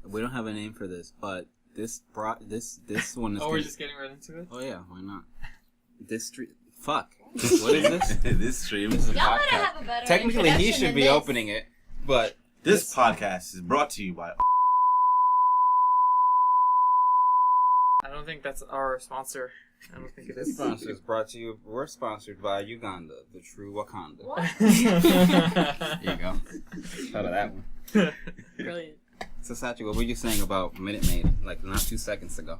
We don't have a name for this, but this one is... Oh, we're just getting right into it? Oh, yeah, why not? This stream... Fuck. What is this? This stream is a Y'all podcast. better have a better Technically, he introduction should than be this. opening it, but... This podcast is brought to you by... I don't think that's our sponsor. I don't think it This is. sponsor is brought to you... We're sponsored by Uganda, the true Wakanda. What? There you go. Thought of that one. Brilliant. So, Sachi, what were you saying about Minute Maid, like, not 2 seconds ago?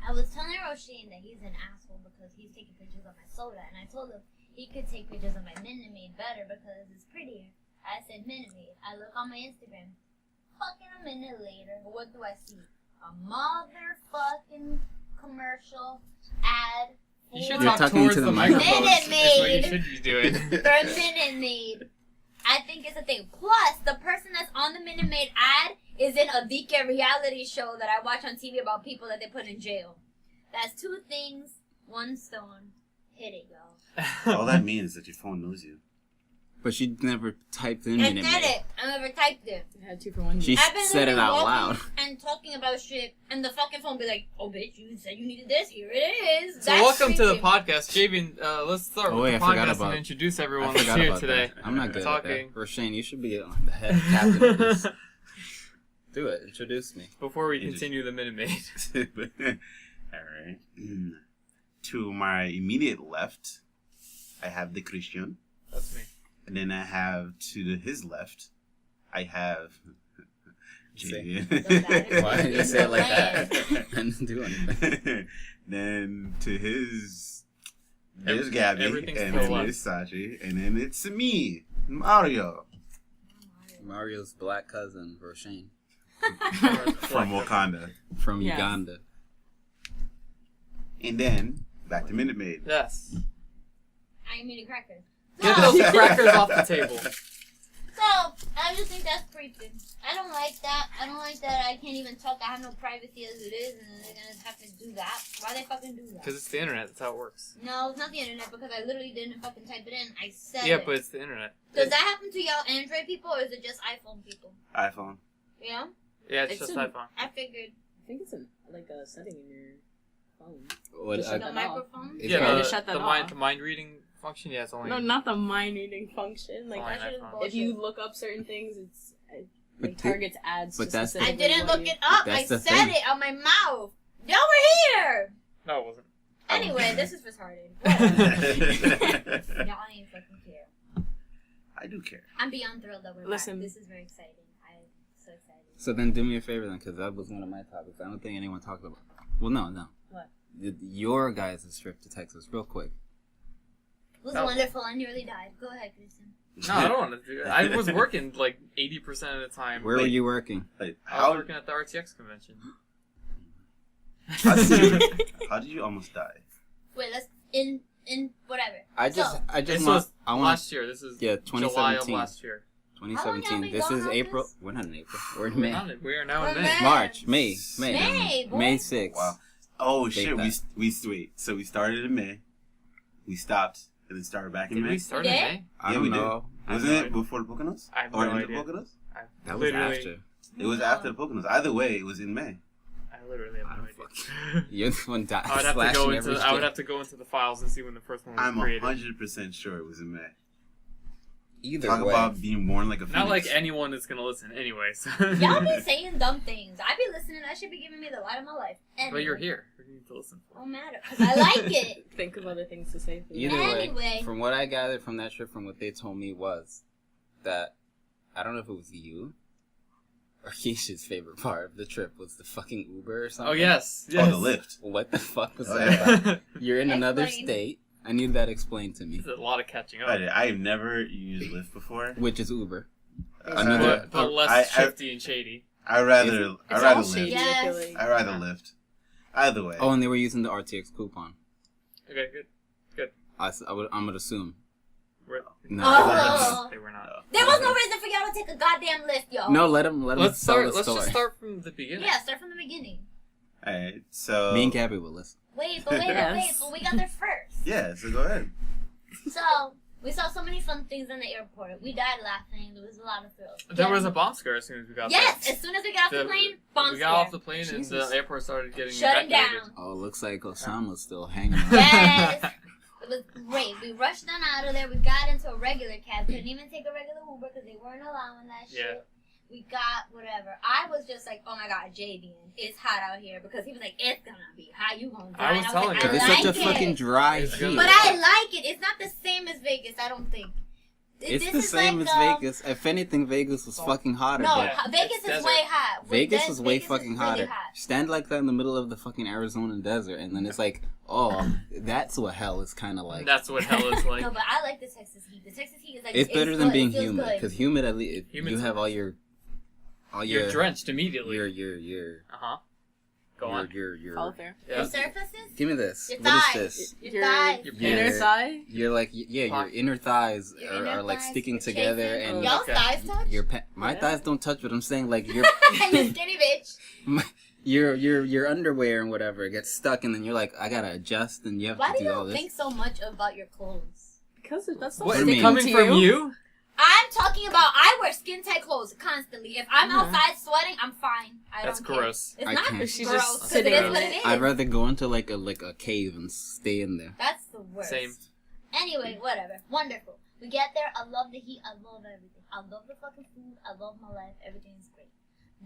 I was telling Roshane that he's an asshole because he's taking pictures of my soda, and I told him he could take pictures of my Minute Maid better because it's prettier. I said Minute Maid. I look on my Instagram. Fucking a minute later, what do I see? A motherfucking commercial ad. You should You're talk talking towards to the the microphone. microphone. Minute That's what you Maid. should be doing. For Minute Maid. I think it's a thing. Plus, the person that's on the Minute Maid ad is in a Dike reality show that I watch on TV about people that they put in jail. That's two things, one stone. Hit it, y'all. All that means is that your phone knows you. But she never typed in I Minute did Maid. it. I never typed it. I had 2 for $1. She I've been said it literally out walking loud. and talking about shit, and the fucking phone be like, "Oh, bitch, you said you needed this. Here it is." So That's welcome to the creepy. podcast. Javian, let's start Oh, with wait, the I forgot podcast about- and introduce everyone I that's forgot here about today. that. I'm not good Talking. at that. Roshane, you should be the head captain of this. Do it. Introduce me. Before we continue the Minute Maid. Alright. To my immediate left, I have the Christian. That's me. And then I have to his left, I have... Say- Javian. Why did you say it like that? I didn't do anything. Then to his... There's Everything- Gabi, everything's and to the then left. there's Sachi, and then it's me, Mario, Mario's black cousin, Roshane, from Wakanda. from Yes. Uganda. And then, back to Minute Maid. Yes. I ain't meaning crackers. Get So, those crackers off the table. I just think that's creepy. I don't like that. I don't like that I can't even talk. I have no privacy as it is, and they're gonna have to do that. Why they fucking do that? Because it's the internet. That's how it works. No, it's not the internet because I literally didn't fucking type it in. I said Yeah, it. but it's the internet. Does that happen to y'all Android people, or is it just iPhone people? iPhone. Yeah? Yeah, it's It's just an- iPhone. I figured. I think it's like a setting in your phone. What, Just I- shut The that off. microphone? It's Yeah, got- to shut that the off. mind reading function. Yeah, it's only. No, not the mind reading function. Like, Fine, That shit is iPhone. bullshit. if you look up certain things, it's But like thi- targets ads. but to that's the- I specifically didn't what look you- it up. I That's the said thing. it out my mouth. Y'all were here. No, it wasn't. Anyway, this is retarded. Whatever. Y'all ain't fucking care. I do care. I'm beyond thrilled that we're Listen. back. This is very exciting. I'm so excited. So then do me a favor then, because that was one of my topics. I don't think anyone talked about it. Well, no. What? Your guys' trip to Texas, real quick. It was Oh. wonderful. I nearly died. Go ahead, Kristen. No, I don't want to do that. I was working like 80% of the time. Where were Wait. you working? Like, I was how working at the RTX convention. how did you almost die? Wait, let's in whatever. I just This want, was I want last year. This is Yeah, July of 2017. last year. How long have 2017. we This gone is on April. this? We're not in April. We're in We're May. not in- We are now in We're May. May. March. May. May, boy. May 6th. Wow. Oh Date shit! that. We wait. So we started in May. We stopped and then started back in Did May. we start in did? May? I Yeah, don't we did. know. I have Wasn't no it idea. before the Poconos? I have Or no in the idea. Poconos? I That was literally- after. It was after the Poconos. Either way, it was in May. I literally have I no don't idea. You're the one I would have to go slashing into. every I would shit. have to go into the files and see when the first one was I'm created. 100% sure it was in May. Either Talk way. about being born like a phoenix. Not like anyone is gonna listen, anyways. Y'all be saying dumb things. I be listening. That should be giving me the light of my life. Anyway. But you're here. You need to listen. Don't matter. Because I like it. Think of other things to say. For you. Either Anyway. way, from what I gathered from that trip, from what they told me was that I don't know if it was you or Keisha's favorite part of the trip was the fucking Uber or something. Oh yes. Oh, the lift. What the fuck was Oh, that yeah. about? You're in another Explain. state. I need that explained to me. It's a lot of catching up. I've never used Lyft before. Which is Uber. Another. But less I- shifty and shady. I rather It's rather all Lyft. shady. Yes. I feel like. I rather Lyft. Either way. Oh, and they were using the RTX coupon. Okay, good. I'm gonna assume. We're- No. Oh. They were not. There was no reason for y'all to take a goddamn lift, y'all. No, let them Let's tell start. the Let's story. just start from the beginning. Yeah, start from the beginning. Alright, so. Me and Gabby will listen. Wait, but Yes. we got there first. Yeah, so go ahead. So, We saw so many fun things in the airport. We died laughing. There was a lot of thrills. There was a bomb scare as soon as we got there. Yes, as soon as we got off the plane, bomb We scare. got off the plane Jesus. and the airport started getting Shutting evacuated. down. Oh, looks like Osama's still hanging on. Yes. It was great. We rushed on out of there. We got into a regular cab. Couldn't even take a regular Uber because they weren't allowing that shit. Yeah. We got whatever. I was just like, oh my god, Jaden, it's hot out here because he was like, it's gonna be hot. You gonna die? I was And telling like, you. I It's like such a it. fucking dry It's good. heat. But I like it. It's not the same as Vegas. I don't think. It's This the is same like, as Vegas. If anything, Vegas was fucking hotter. No, but Yeah. Vegas It's is desert. way hot. Vegas was way Vegas is fucking really hotter. hot. Stand like that in the middle of the fucking Arizona desert, and then it's like, oh, that's what hell is kind of like. That's what hell is like. No, but I like the Texas heat. The Texas heat is like It's better than good. being It feels humid, good. because humid at least you Humid's have all your You're drenched immediately. your Uh-huh. Go on. your Follow through. Yeah. Your surfaces, Give me this. Your What is thighs. this? your thighs. Your Yeah. Inner penis. thigh. You're like your Fuck. inner thighs Your are, inner are like thighs, sticking your together, chafing. and Y'all's Okay. thighs touch. my Yeah. thighs don't touch. But I'm saying like your You skinny bitch. your underwear and whatever gets stuck, and then you're like, I gotta adjust, and you have Why to do do you all this. think so much about your clothes? Because that's so What, do you mean? coming to from you? I'm talking about. I wear skin tight clothes constantly. If I'm Yeah. outside sweating, I'm fine. That's don't care. gross. It's I not can't. She's gross just because sitting it is in what it. it is. I'd rather go into like a cave and stay in there. That's the worst. Same. Anyway, whatever. Wonderful. We get there. I love the heat. I love everything. I love the fucking food. I love my life. Everything's great.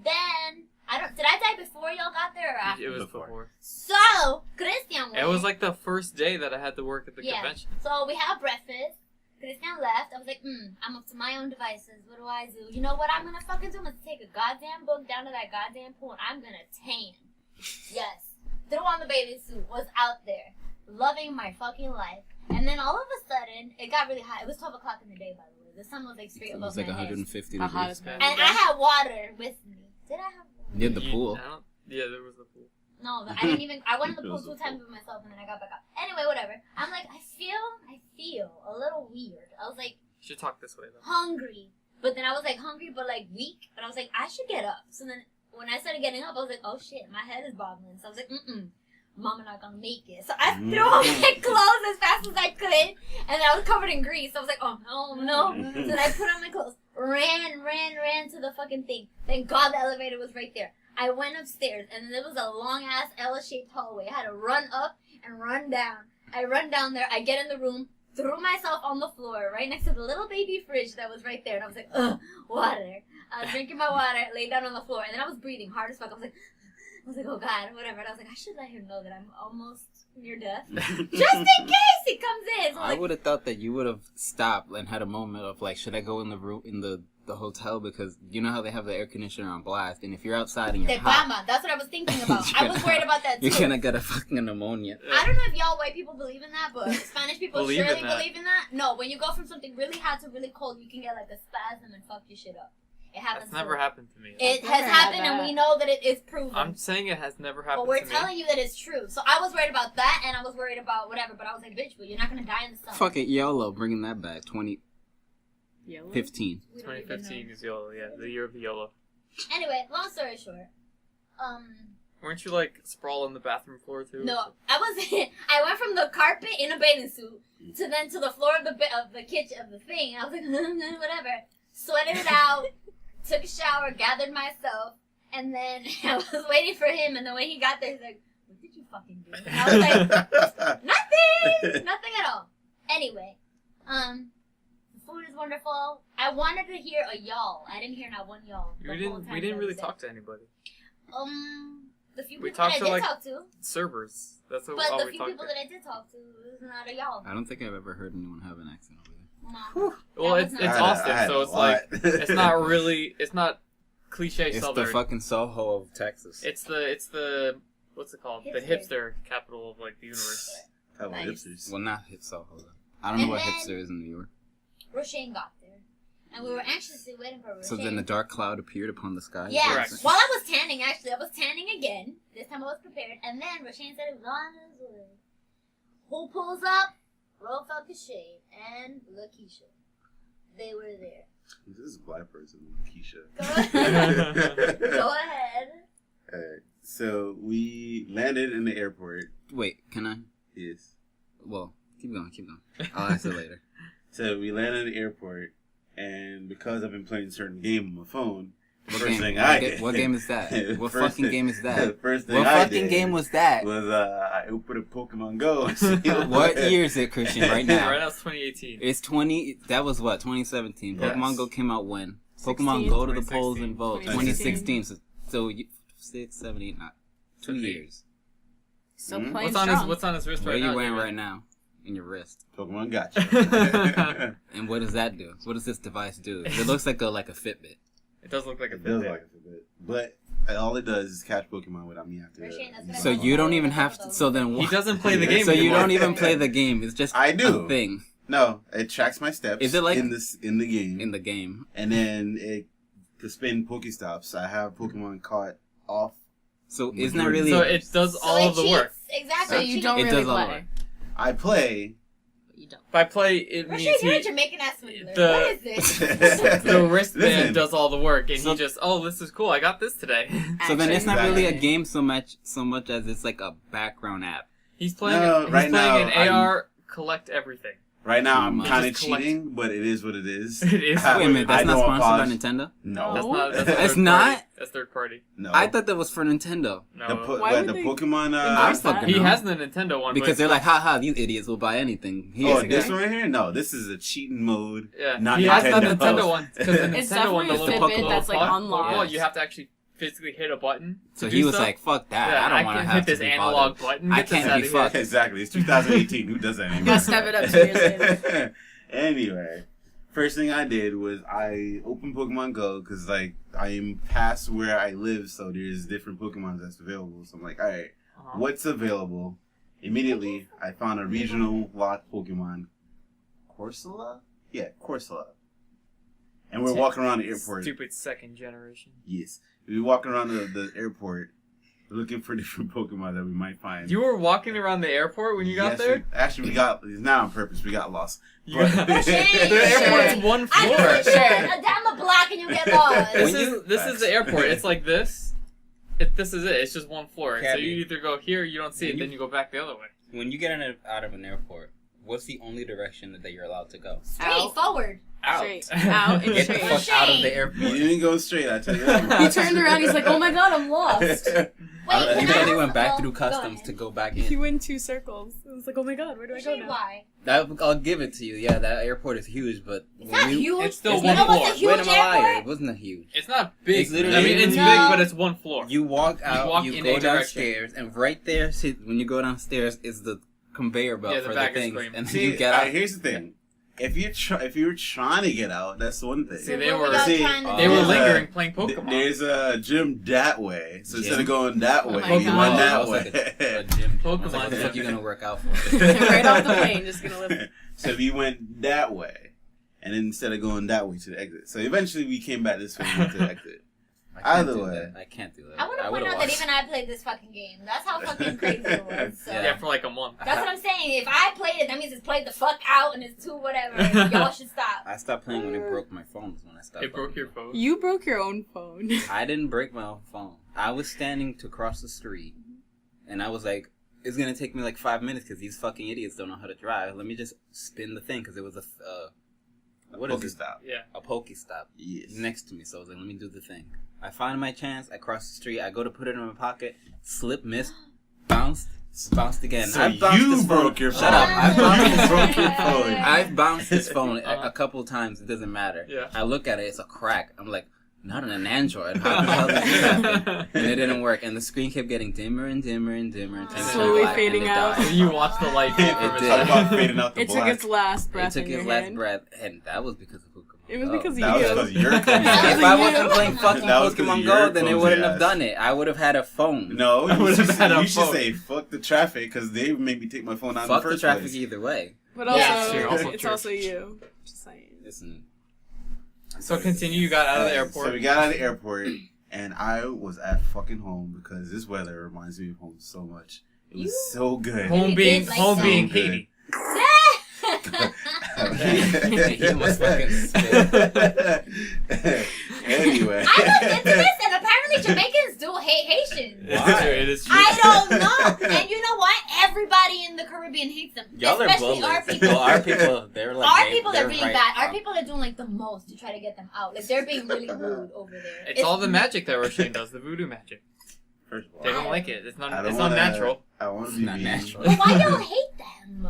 Then did I die before y'all got there or after? It was Before. before. So Christian went. It was like the first day that I had to work at the Yeah. convention. So we have breakfast. Christian left. I was like, I'm up to my own devices. What do I do? You know what I'm gonna fucking do? I'm gonna take a goddamn book down to that goddamn pool and I'm gonna tan. Yes. Threw on the bathing suit. Was out there. Loving my fucking life. And then all of a sudden, it got really hot. It was 12 o'clock in the day, by the way. The sun was like straight It above was like my head. 150 The degrees. hottest part. And I had water with me. Did I have water? You had the pool. Yeah, there was the pool. No, I didn't even. I went in the It pool was 2 a times with myself, and then I got back up. Anyway, whatever. I'm like, I feel a little weird. I was like You should talk this way though. hungry, but then I was like hungry, but like weak. But I was like, I should get up. So then when I started getting up, I was like, oh shit, my head is boggling. So I was like, Mama not gonna make it. So I threw on my clothes as fast as I could, and I was covered in grease. So I was like, oh no. So then I put on my clothes, ran to the fucking thing. Thank God the elevator was right there. I went upstairs, and there was a long-ass L-shaped hallway. I had to run up and run down. I run down there. I get in the room, threw myself on the floor right next to the little baby fridge that was right there. And I was like, water. I was drinking my water, laid down on the floor, and then I was breathing hard as fuck. I was like, oh God, whatever. And I was like, I should let him know that I'm almost near death. Just in case he comes in. So I like, would have thought that you would have stopped and had a moment of like, should I go in the room in the hotel, because you know how they have the air conditioner on blast, and if you're outside and you're the hot, Bama. That's what I was thinking about. I was worried about that too. you're gonna get a fucking pneumonia. I don't know if y'all white people believe in that, but Spanish people Believe in surely that. believe in that. No, when you go from something really hot to really cold, you can get like a spasm and fuck your shit up. It happens. That's never happened to me. It I've has never had happened, and that. we know that it is proven. I'm saying it has never happened But we're to me. telling you that it's true. So I was worried about that, and I was worried about whatever. But I was like, bitch, but you're not gonna die in the sun. Fuck it, YOLO, bringing that back. 2015. Yellow. We don't even 2015 know. is YOLO, yeah, the year of the YOLO. Anyway, long story short, Weren't you like sprawl on the bathroom floor too? no, I was. I went from the carpet in a bathing suit to the floor of the kitchen of the thing. I was like, whatever. Sweated it out. Took a shower, gathered myself, and then I was waiting for him. And then when he got there, he's like, "What did you fucking do?" And I was like, "Nothing at all." Anyway, the food is wonderful. I wanted to hear a y'all. I didn't hear not one y'all. the whole time We didn't that I really was there. talk to anybody. The few We people that talked I to, did like, talk to, Servers. That's all but the we few talked people to. that I did talk to, it was not a y'all. I don't think I've ever heard anyone have an accent over there. No. Well, That it's was it's not- Austin, so it's like it's not really cliche It's Southern. the fucking Soho of Texas. It's the what's it called? The Hipster. hipster capital of like the universe. Type of Nice. hipsters. Well, not hip Soho. Though. I don't know And what then- hipster is in New York. Roshane got there, and we were anxiously waiting for Roshane. So then a dark cloud appeared upon the sky. Yeah, Correct. while I was tanning, actually, I was tanning again. This time I was prepared. And then Roshane said it was on his way. Who pulls up? Rolf Shade and Lakeisha. They were there. This is a black person, Keisha. Go ahead. Alright, so we landed in the airport. Wait, can I? Yes. Well, keep going. I'll ask it later. So we landed at the airport, and because I've been playing a certain game on my phone, What game is that? What fucking game is that? First thing What I fucking did game was that? was I opened up Pokemon Go. And see What year is it, Christian? Right now? Right now it's 2018. It's 20. That was what 2017. Yes. Pokemon Go came out when? 16? Pokemon Go to the polls and vote. 2016. 2016. So 6, 7, 8, not 2 years. Still Mhm. playing What's on his wrist What right are now? you wearing David? right now? In your wrist. Pokemon Gotcha. And what does that do? What does this device do? It looks like a Fitbit. It does look like a It does Fitbit. like it a bit, but all it does is catch Pokemon without me having to. Roshane, that's what I So want. you don't even have to. So then He what? doesn't play the game So you anymore. don't even play the game. It's just I do. a thing No, it tracks my steps. Is it like- in the game? in the game. And then to spin Pokestops, I have Pokemon caught off. So isn't that really? So it does So all it of the cheats. work. Exactly. So it you cheats. don't It really does all the play. work. I play. But you don't. By play, it means Roshane, you're a he, Jamaican ass swindler. the- What is this? the wristband Listen. does all the work, and So- he just, oh, this is cool. I got this today. So then it's not really a Exactly. game so much as it's like a background app. He's playing. No, he's right playing now, an AR collect everything. Right now, I'm Just kind of collect- cheating, but it is what it is. It is. I- Wait a minute, that's I not know sponsored by Apollo- Nintendo. No, That's Oh. not. That's It's third not? Party. That's third party. no. I thought that was for Nintendo No. Why would the they Pokemon. endorse that? fucking he know. has the Nintendo one Because but they're like, haha, these idiots will buy anything. Oh, Here's this a one right here? No, this is a cheating mode. yeah, Not he has the Nintendo. Nintendo one because the It's Nintendo one, the definitely a little Fitbit that's, like, puck- unlocked. well, you have to actually physically hit a button. So to he do was stuff. like, fuck that. Yeah, I don't want to can have hit to this be analog bothered. button. I Get this can't out be of here. fucked. Exactly. It's 2018. Who does that anymore? gotta step it up 2 years later. Anyway, first thing I did was I opened Pokemon Go because like I am past where I live, so there's different Pokemon that's available. So I'm like, all right, Uh-huh. what's available? Immediately, I found a regional locked Pokemon, Corsola. Yeah, Corsola. And we're walking around the airport. Stupid second generation. Yes, we walk around the airport looking for different Pokemon that we might find. You were walking around the airport when you got Yes, there? Actually, we got it's not on purpose. We got lost. You But- got- the airport's one I floor. live down the block and you get lost. This When is this is the airport. It's like this. This is it. It's just one floor. So Gabi. you either go here, you don't see it, When you- then you go back the other way. When you get out of an airport, what's the only direction that you're allowed to go? Straight forward. Out. Straight. Out and Get the straight. fuck out of the You airport. didn't go straight. I tell you that. He turned around, he's like, oh my god, I'm lost. Wait, He can probably I went back ask- through go customs ahead. to go back He in. went in 2 circles. It was like, oh my god, where do I go Roshane, now? why? I'll give it to you. Yeah, that airport is huge, but It's not huge. It's still you one know what's floor. a huge Wait, I'm a liar. airport? It wasn't a huge. It's not big. It's literally- I mean, it's No. big, but it's one floor. You walk out, walk you in go a direction. downstairs, and right there, see, when you go downstairs, is the conveyor belt Yeah, the for the baggage things, claim. and then See, you get out. here's the thing. If you're trying to get out, that's one thing. See, they What were- y'all See, trying to They were do? lingering playing Th- Pokemon. There's a gym that way, so instead Gym? of going that Oh way, my we God. went I that was like a way. gym. Pokemon I was like, what the fuck gym. you gonna work out for? Right off the plane, just gonna live. So we went that way, and then instead of going that way to the exit, so eventually we came back this way and went to the exit. I can't Either do way. that. I can't do that. I want to point would've out that lost. even I played this fucking game. That's how fucking crazy it was. So. Yeah. Yeah, for like a month. That's what I'm saying. If I played it, that means it's played the fuck out and it's 2 whatever. Y'all should stop. I stopped playing when it broke my phone. Was when I stopped. It broke playing. your phone. You broke your own phone. I didn't break my own phone. I was standing to cross the street, and I was like, "It's gonna take me like 5 minutes because these fucking idiots don't know how to drive. Let me just spin the thing because it was a what is it? Pokestop. Yeah. A Pokestop Yes. next to me. So I was like, let me do the thing. I find my chance. I cross the street. I go to put it in my pocket. Slip, missed, bounced again. So I've bounced you this phone. broke your Shut phone. up. I've bounced You this broke your phone. I've bounced this phone a couple times. It doesn't matter. Yeah. I look at it. It's a crack. I'm like, not on an Android. How the hell did this happen? And it didn't work. And the screen kept getting dimmer and dimmer and dimmer until it Slowly died, fading and it out. died. You watched the light fade from It his did. Talk head. about fading out the It took black. its last It breath took in his your last hand. breath, and that was because of Pokemon. It was because of That was you. because you're If coming. I wasn't playing fucking That was 'cause Pokemon of Go, your then it clumsy wouldn't have ass. done it. I would have had a phone. No, I would've had a you should phone. say fuck the traffic because they made me take my phone out Fuck in the the first traffic place. either way. But Yeah, also, true. Also it's true. also you. Just saying. Listen. So continue. You got out of the airport. So we got out of the airport, and I was at fucking home because this weather reminds me of home so much. It was so good. Home You being did like home that. being So good. Haiti. He must fucking spit. Anyway. I looked into this and apparently Jamaicans do hate Haitians. It's true. It is true. I don't know. And you know what? Everybody everybody in the Caribbean hates them. Y'all are Especially bullies. our people. Well, our people, they're like... Our people they're are really right bad. Our up. people are doing like the most to try to get them out. Like they're being really rude over there. It's all the magic that Roshane does, the voodoo magic. First of all, They don't like it. It's not. I don't It's wanna- not natural. I want to It's be not mean. natural. But why y'all hate them?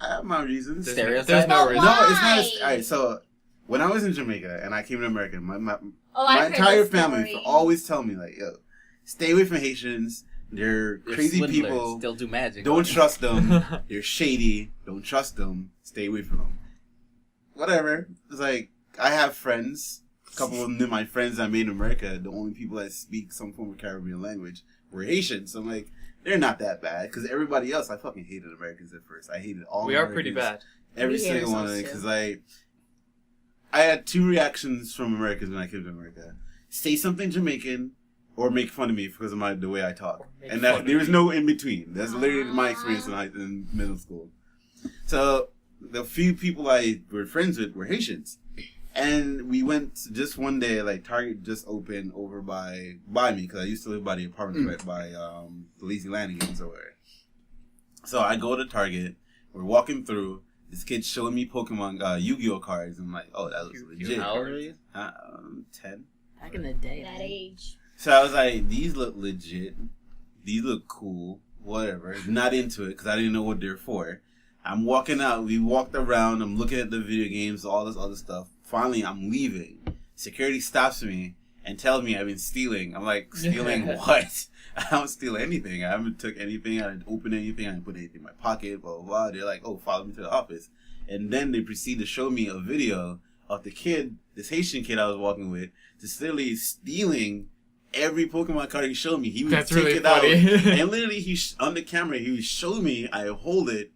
I have my reasons. There's Stereotypes? there's no But reason. No, it's Why? not. Alright, so when I was in Jamaica and I came to America, my Oh, I've heard entire this family story. always tell me like, "Yo, stay away from Haitians. They're They're crazy swindlers, people. Still do magic. Don't trust them. They're shady. Don't trust them. Stay away from them." Whatever. It's like I have friends. A couple of them, my friends I made in America, the only people that speak some form of Caribbean language were Haitians. So I'm like, they're not that bad. Because everybody else, I fucking hated Americans at first. I hated all. We are Americans. pretty bad. Every We hate single one of them, ourselves, because I had two reactions from Americans when I came to America: say something Jamaican, or make fun of me because of the way I talk. Make And fun that of there was you. no in between. That's literally my experience in middle school. So the few people I were friends with were Haitians, and we went just one day. Like Target just opened over by me because I used to live by the apartment right by the Lazy Landing somewhere. So I go to Target. We're walking through. This kid's showing me Pokemon Yu-Gi-Oh cards. I'm like, oh, that looks legit. How old are you? 10. Back in the day. That man. age. So I was like, these look legit. These look cool. Whatever. Not into it because I didn't know what they're for. I'm walking out. We walked around. I'm looking at the video games, all this other stuff. Finally, I'm leaving. Security stops me and tells me I've been stealing. I'm like, stealing what? I don't steal anything. I haven't took anything. I didn't open anything. I didn't put anything in my pocket, blah, blah, blah. They're like, oh, follow me to the office. And then they proceed to show me a video of the kid, this Haitian kid I was walking with, just literally stealing every Pokemon card he showed me. He would That's take really it funny. out. And literally, on the camera, he would show me, I hold it,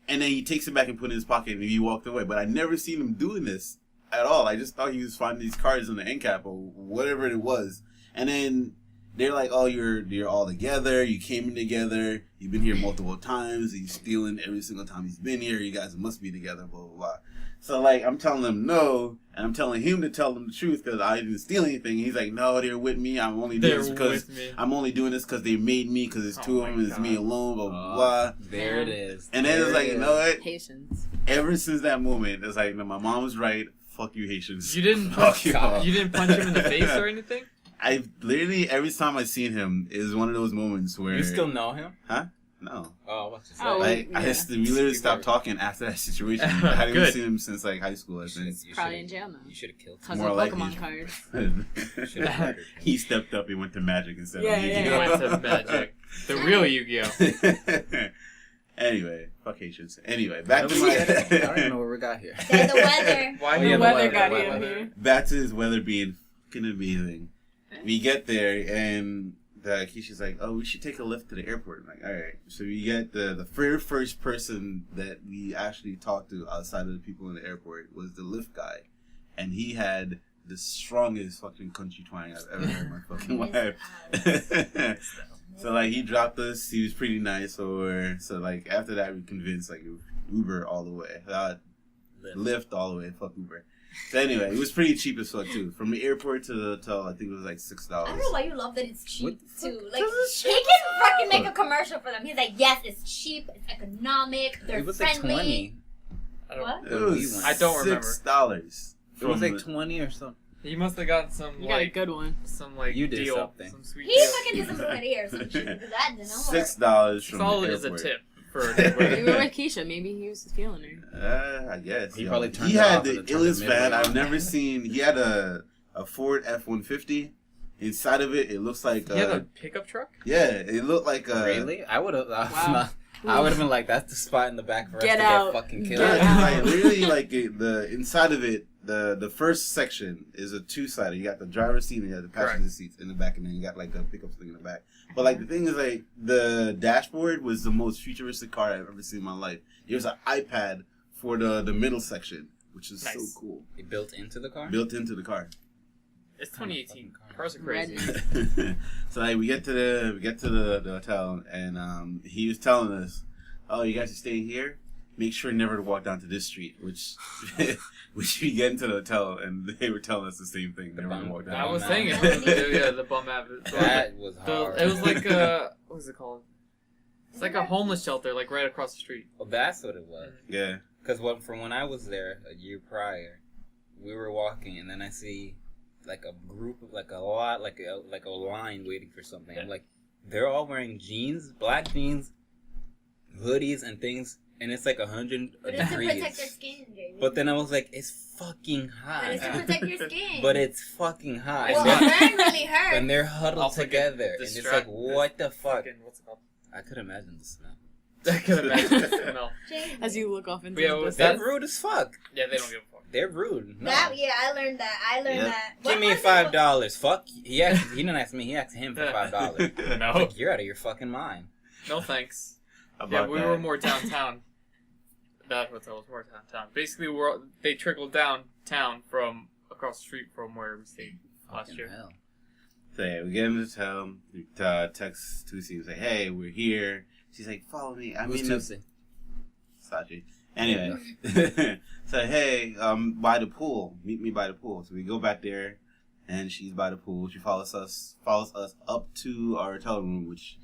and then he takes it back and put it in his pocket, and he walked away. But I never seen him doing this at all. I just thought he was finding these cards in the end cap or whatever it was. And then they're like, oh, you're all together. You came in together. You've been here multiple times. He's stealing every single time he's been here. You guys must be together, blah, blah, blah. So, like, I'm telling them no, and I'm telling him to tell them the truth because I didn't steal anything. He's like, no, they're with me. I'm only doing this because they made me because it's two of them and it's me alone, blah, blah, blah. There it is. And then it's like, you know what? Haitians. Ever since that moment, it's like, no, my mom was right. Fuck you, Haitians. You didn't Fuck punch. you all. You didn't punch him in the face or anything. I literally, every time I seen him, is one of those moments where... You still know him? No. Oh, what's his Oh, name? We literally stopped talking after that situation. I hadn't even Good. seen him since like high school, I think. Probably in jail now. You should have killed him. Because More of like Pokemon he- cards. Should've murdered him. He stepped up and went to Magic instead Yeah, of yeah, He Yu-Gi-Oh. went to Magic, the real Yu-Gi-Oh. Anyway, fuck Haitians. Anyway, back How to did we get here? I don't even know my... where we got here. Say the weather. Why Oh, the yeah, the weather weather, got the him weather. here? Back to his weather being fucking amazing. We get there and Keisha's like, oh, we should take a lift to the airport. I'm like, all right. So we get the very first person that we actually talked to outside of the people in the airport was the lift guy. And he had the strongest fucking country twang I've ever heard in my fucking life. So, like, he dropped us. He was pretty nice. So, like, after that, we convinced, like, Uber all the way. Lyft all the way. Fuck Uber. So, anyway, it was pretty cheap as fuck, too. From the airport to the hotel, I think it was, like, $6. I don't know why you love that it's cheap, too. Like, it's he can fucking make a commercial for them. He's like, yes, it's cheap, it's economic, they're It was like friendly. 20. I don't, What? It was I don't remember. $6. It was like 20 or something. He must have gotten some You got a like good one. some like You did deal, something. some sweet He deal. fucking did some good ear or some shit, because that didn't work. $6 from All the is a airport. tip for a We were weather. with Keisha. Maybe he was feeling her. I guess. He yo. probably turned He it had off the and turned it illest van midway. I've never seen. He had a Ford F-150. Inside of it, it looks like He had a pickup truck. yeah, it looked like a Really? I would have. Wow. I would have been like, that's the spot in the back for us Get to out. get fucking killed. yeah, Get it's out. like literally like the inside of it. The first section is a two-sided. You got the driver's seat and you got the passenger Correct. seats in the back, and then you got like the pickup thing in the back. But like the thing is, like the dashboard was the most futuristic car I've ever seen in my life. There's an iPad for the middle section, which is Nice. so cool, It built into the car? built into the car. It's Kind of 2018. fucking Cars are crazy. Red. So like we get to the hotel, and he was telling us, "Oh, you guys are staying here. Make sure never to walk down to this street." Which we get into the hotel, and they were telling us the same thing. Never to walk down. I was Bum saying out. it. Yeah, the bum app. That was hard. It was like what was it called? It's like a homeless shelter, like right across the street. Oh, that's what it was. Yeah. Because from when I was there a year prior, we were walking, and then I see like a group of like a line waiting for something. Yeah. I'm like, they're all wearing jeans, black jeans, hoodies, and things, and it's like 100 But it's to degrees. protect their skin, JB. But then I was like, it's fucking hot. But it's to protect your skin. But it's fucking hot. Well, And burn really hurts. when they're huddled Also get together, and it's like, what the fuck? What's it called? I could imagine the smell. I can imagine the smell. JB. As you look off into Yeah, the well, distance. They're rude as fuck. Yeah, they don't give a fuck. They're rude. No. I learned that. Yeah. Give me $5. Fuck. He didn't ask me. He asked him for $5. No. Like, you're out of your fucking mind. No thanks. About Yeah, we that. were more downtown. That hotel was more downtown. Basically, they trickled downtown from across the street from where we stayed last Fucking year. hell. So yeah, we get into town. We text Tusi and say, "Hey, we're here." She's like, "Follow me." Who's Tuesday? Sachi. Anyway, so hey, by the pool. Meet me by the pool. So we go back there, and she's by the pool. She follows us up to our hotel room, which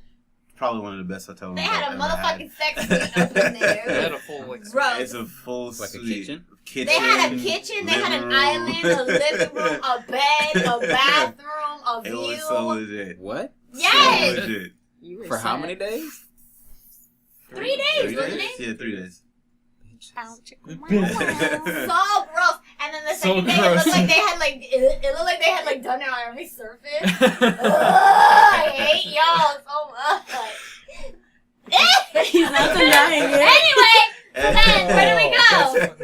is probably one of the best hotel rooms. They had I've a ever motherfucking sex suite up in They there. had a full like. Gross. It's a full Like a suite. kitchen? They had a kitchen, they had an island, a living room, a bed, a bathroom, a It view. was so legit. What? Yes! So legit. You were For how sad. many days? 3 days, 3 wasn't days? it? Yeah, 3 days. Ow, chicken. So gross. And then the So second day, it gross. looked like they had like done it on every surface. Ugh, I hate y'all so much. He's not denying it. Anyway, so then where do we go?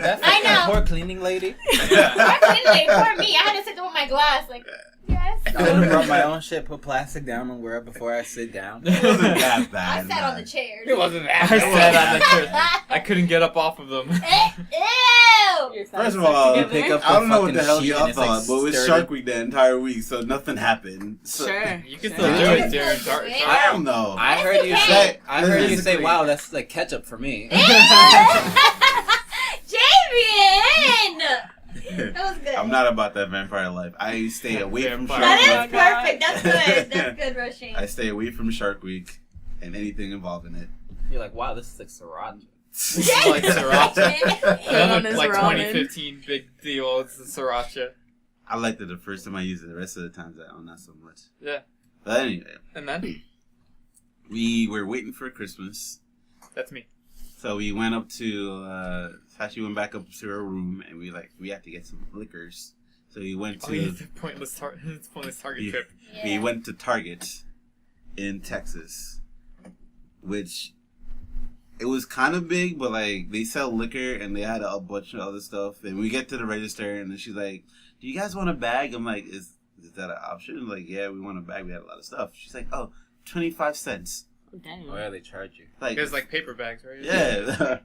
That's I know. Poor cleaning lady. For me, I had to sit there with my glass, like, yes. I would have brought my own shit, put plastic down on where before I sit down. It wasn't that I bad. sat on the man. chairs. It wasn't that. I sat on the chair. I couldn't get up off of them. Ew! You're First of stuck all, together. pick up I don't know what fucking the hell sheet y'all and it's, like, thought, but it was sturdy. Shark Week the entire week, so nothing happened. So, Sure. You can sure. still do Yeah. it during dark. I don't know. I heard you okay. say. I heard you say, Physically. "Wow, that's like ketchup for me." Javian! That was good. I'm not about that vampire life. I stay away from Shark That Week. is perfect. That's good. That's good, Roshane. I stay away from Shark Week and anything involving it. You're like, "Wow, this is like sriracha." It's like sriracha. On Another his like ramen. 2015 big deal. It's the sriracha. I liked it the first time I used it. The rest of the times, not so much. Yeah. But anyway, And then we were waiting for Christmas. that's me. So we went up to, Sachi went back up to her room, and we had to get some liquors. So we went Oh, yeah, to, it's a pointless Target Yeah. trip. we went to Target in Texas, which it was kind of big, but like they sell liquor and they had a bunch of other stuff. And we get to the register, and then she's like, "Do you guys want a bag?" I'm like, "Is that an option?" I'm like, "Yeah, we want a bag. We had a lot of stuff." She's like, "Oh, 25 cents." Oh, dang. Oh yeah, they charge you. Like, There's like paper bags, right? yeah.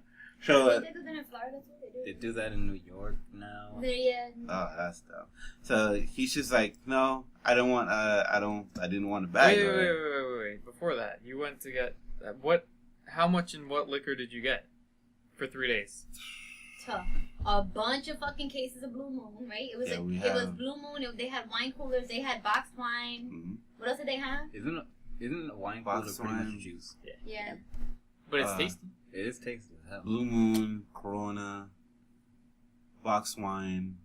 So, They do that in Florida too. They do that in New York now. Yeah. oh, that's dumb. So he's just like, "No, I don't want. I didn't want a bag." Wait. Before that, you went to get what? How much and what liquor did you get for 3 days? Tough. A bunch of fucking cases of Blue Moon, right? It was Yeah, we it was have- Blue Moon. They had wine coolers. They had boxed wine. Mhm. What else did they have? Isn't a wine cooler Box pretty wine. much juice? Yeah. But it's Uh, tasty. It is tasty as hell. Blue Moon, Corona, box wine,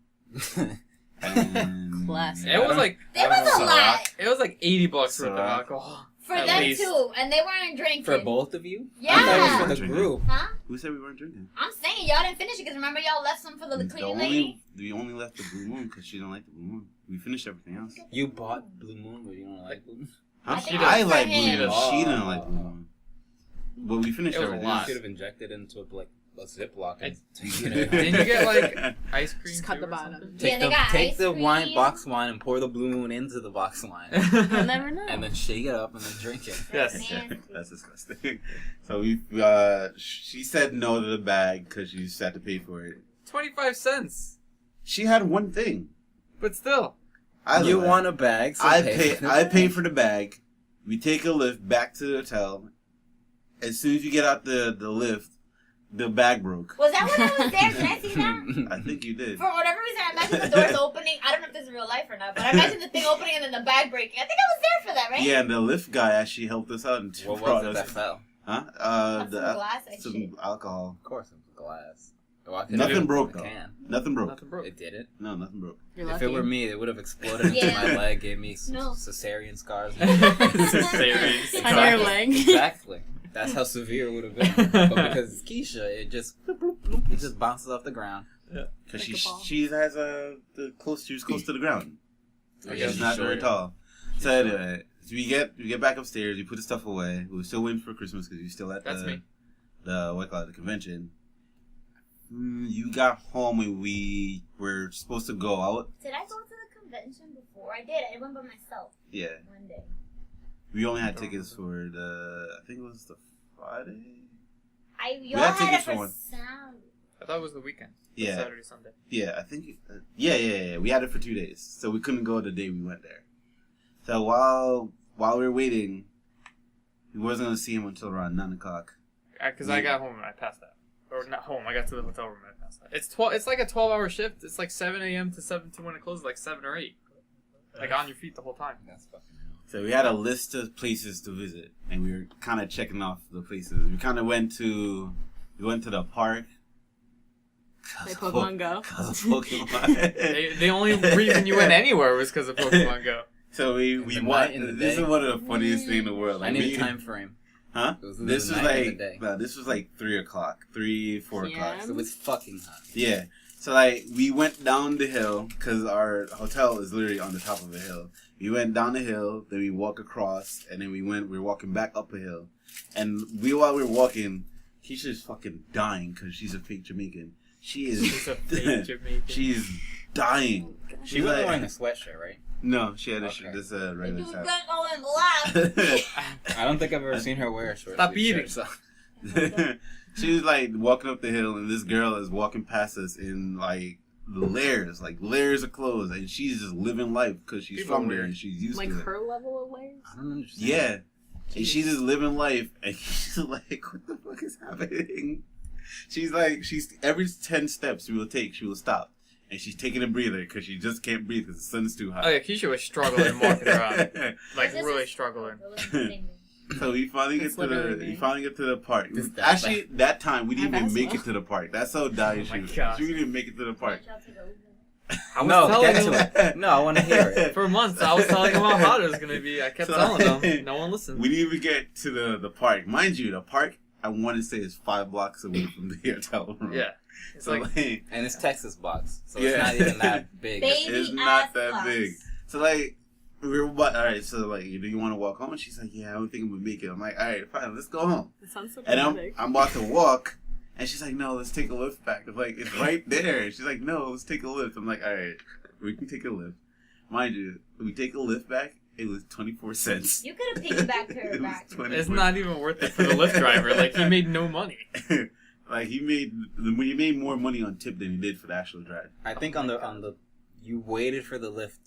and Classic. It was like There was a lot it was like $80 worth of Ciroc. alcohol. for At them least. too, and they weren't drinking. For both of you? Yeah. I thought it was for the Drinking. group. Huh? Who said we weren't drinking? I'm saying y'all didn't finish it because remember y'all left some for the cleaning lady. We only left the Blue Moon because she didn't like the Blue Moon. We finished everything else. You bought Blue Moon, but you don't like Blue Moon? Huh? I think it I was like for Blue him. Moon. She didn't like Blue Moon. But we finished It was a everything lot. You else. should have injected into like a Ziploc and Didn't you get like ice cream? Just cut too the or bottom. something? Yeah, they got take ice the wine, cream. box wine, and pour the Blue Moon into the box wine, You'll never know. and then shake it up and then drink it. Yes. Nasty. That's disgusting. So we, she said no to the bag because she just had to pay for it. 25 cents. She had one thing. But still. You want a bag? So I pay. pay for the bag. We take a lift back to the hotel. As soon as you get out the lift, the bag broke. Was that when I was there? Did I see that? I think you did. For whatever reason, I imagine the doors opening. I don't know if this is real life or not, but I imagine the thing opening and then the bag breaking. I think I was there for that, right? Yeah, and the lift guy actually helped us out and What brought was it us. that fell? Huh? Have some glass and some shit. alcohol. Of course, it was glass. Well, I could've Nothing done it broke with a though. can. Nothing broke. Nothing broke. It didn't. No, nothing broke. You're If lucky. it were me, it would have exploded into Yeah. my leg, gave me No. cesarean scars. Cesarean On your leg. Exactly. That's how severe it would have been. But because it's Keisha, it just bloop, bloop, bloop, it just bounces off the ground. Because Like a ball. she has she was close to the ground. I She's guess not she's very short. tall. So anyway, so we get back upstairs. We put the stuff away. We were still waiting for Christmas because we still at That's me. the convention. You got home and we were supposed to go out. Did I go to the convention before? I did. I went by myself Yeah, one day. we only had tickets for I think it was the Friday. Y'all had had it tickets for for one. Saturday. I thought it was the weekend. Yeah. Saturday, Sunday. Yeah, I think. Yeah. We had it for 2 days, so we couldn't go the day we went there. So while we were waiting, we wasn't gonna see him until around 9:00. Because I got home and I passed out. Or not home. I got to the hotel room and I passed out. It's like a 12-hour shift. It's like 7 a.m. to 7 to when it closes, like 7 or 8. Like on your feet the whole time. That's fucking So we had a list of places to visit, and we were kind of checking off the places. We kind of went to the park. Play Pokemon Go. Cause of Pokemon. The only reason you went anywhere was because of Pokemon Go. So we the went. night and the This day. is one of the funniest things in the world. I Like, need we- a time frame. Huh? It was This the was night and the like day. no, this was like 3:00, 4 o'clock. Yeah. So it's fucking hot. Yeah. So like we went down the hill because our hotel is literally on the top of a hill. We went down the hill, then we walked across, and then we were walking back up a hill. And while we were walking, Keisha's fucking dying because she's a fake Jamaican. She is. She's a fake Jamaican. She's dying. She She's was like, wearing a sweatshirt, right? no, she had Okay. this You regular was top. gonna go in black. I don't think I've ever seen her wear a short. Stop sleeve eating. shirt, so- She was like walking up the hill, and this girl is walking past us in like layers of clothes, and she's just living life because she's People from weird. there and she's used Like to it. her level of layers? I don't understand. Yeah, and she's just living life, and she's like, "What the fuck is happening?" She's every 10 steps she will stop, and she's taking a breather because she just can't breathe because the sun's too hot. Oh yeah, Keisha was struggling walking around. Like This is- really struggling. It was the same thing. So we finally That's get to literally the me. we finally get to the park. This- Actually, that time we didn't I've even asked make well. it to the park. That's how dire Oh she my was. gosh. We didn't make it to the park. Why don't y'all take a Uber? I was No, telling get him to it. No, I want to hear it. for months. I was telling him how hot it was gonna be. I kept So- telling them. No one listened. We didn't even get to the park. Mind you, the park I want to say is 5 blocks away from the hotel room. Yeah. It's So like like, And it's Texas box, so Yeah. it's not even that big. Baby it's not ass that blocks. big. So like we were all right. So like, do you want to walk home? And she's like, yeah, I don't think I'm gonna make it. I'm like, all right, fine, let's go home. That sounds so And big. I'm about to walk, and she's like, no, let's take a lift back. I'm like, it's right there. And she's like, no, let's take a lift. I'm like, all right, we can take a lift. Mind you, we take a lift back. It was 24 cents. You could have piggybacked her It was back. 24 it's not even worth it for the Lyft driver. Like he made no money. Like he made more money on tip than he did for the actual drive. I think on the you waited for the lift.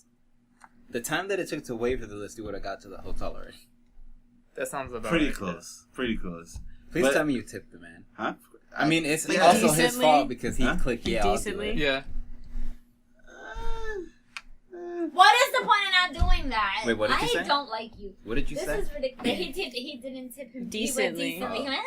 The time that it took to wait for the lift, you would have got to the hotel already. That sounds about Pretty right. close. Pretty close. Please But- tell me you tipped the man. Huh? I mean, it's Yeah. also his Decently? fault because he Huh? clicked yeah. I'll do Decently? it. Yeah. What is the point of not doing that? Wait, what did you I say? don't like you. What did you This say? is ridiculous. He didn't tip him. Decently. He went decently. He went,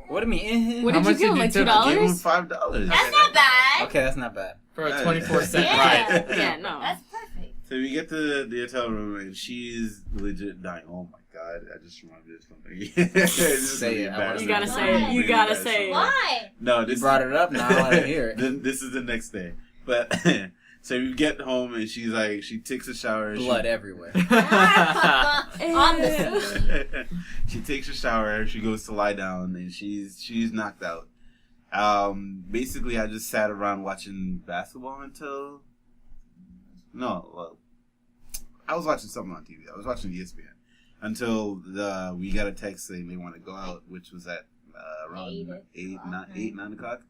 What do you mean? What How did you much give him? did Like you tip? I gave him $2? $5. That's not bad. Okay, that's not bad. For a 24-cent Yeah. ride. Yeah, no. That's perfect. So we get to the hotel room and she's legit dying. Oh my god! I just remembered something. This is Say really it. I wanna embarrassing. You gotta Why? say it. You Really gotta bad say it. Why? No, You this brought it up. Now I want to hear it. Then this is the next day. But so we get home and she's like, she takes a shower. Blood everywhere. On the scene. She takes a shower. She goes to lie down and she's knocked out. Basically, I just sat around watching basketball until I was watching something on TV. I was watching ESPN until we got a text saying they want to go out, which was at around 9 o'clock.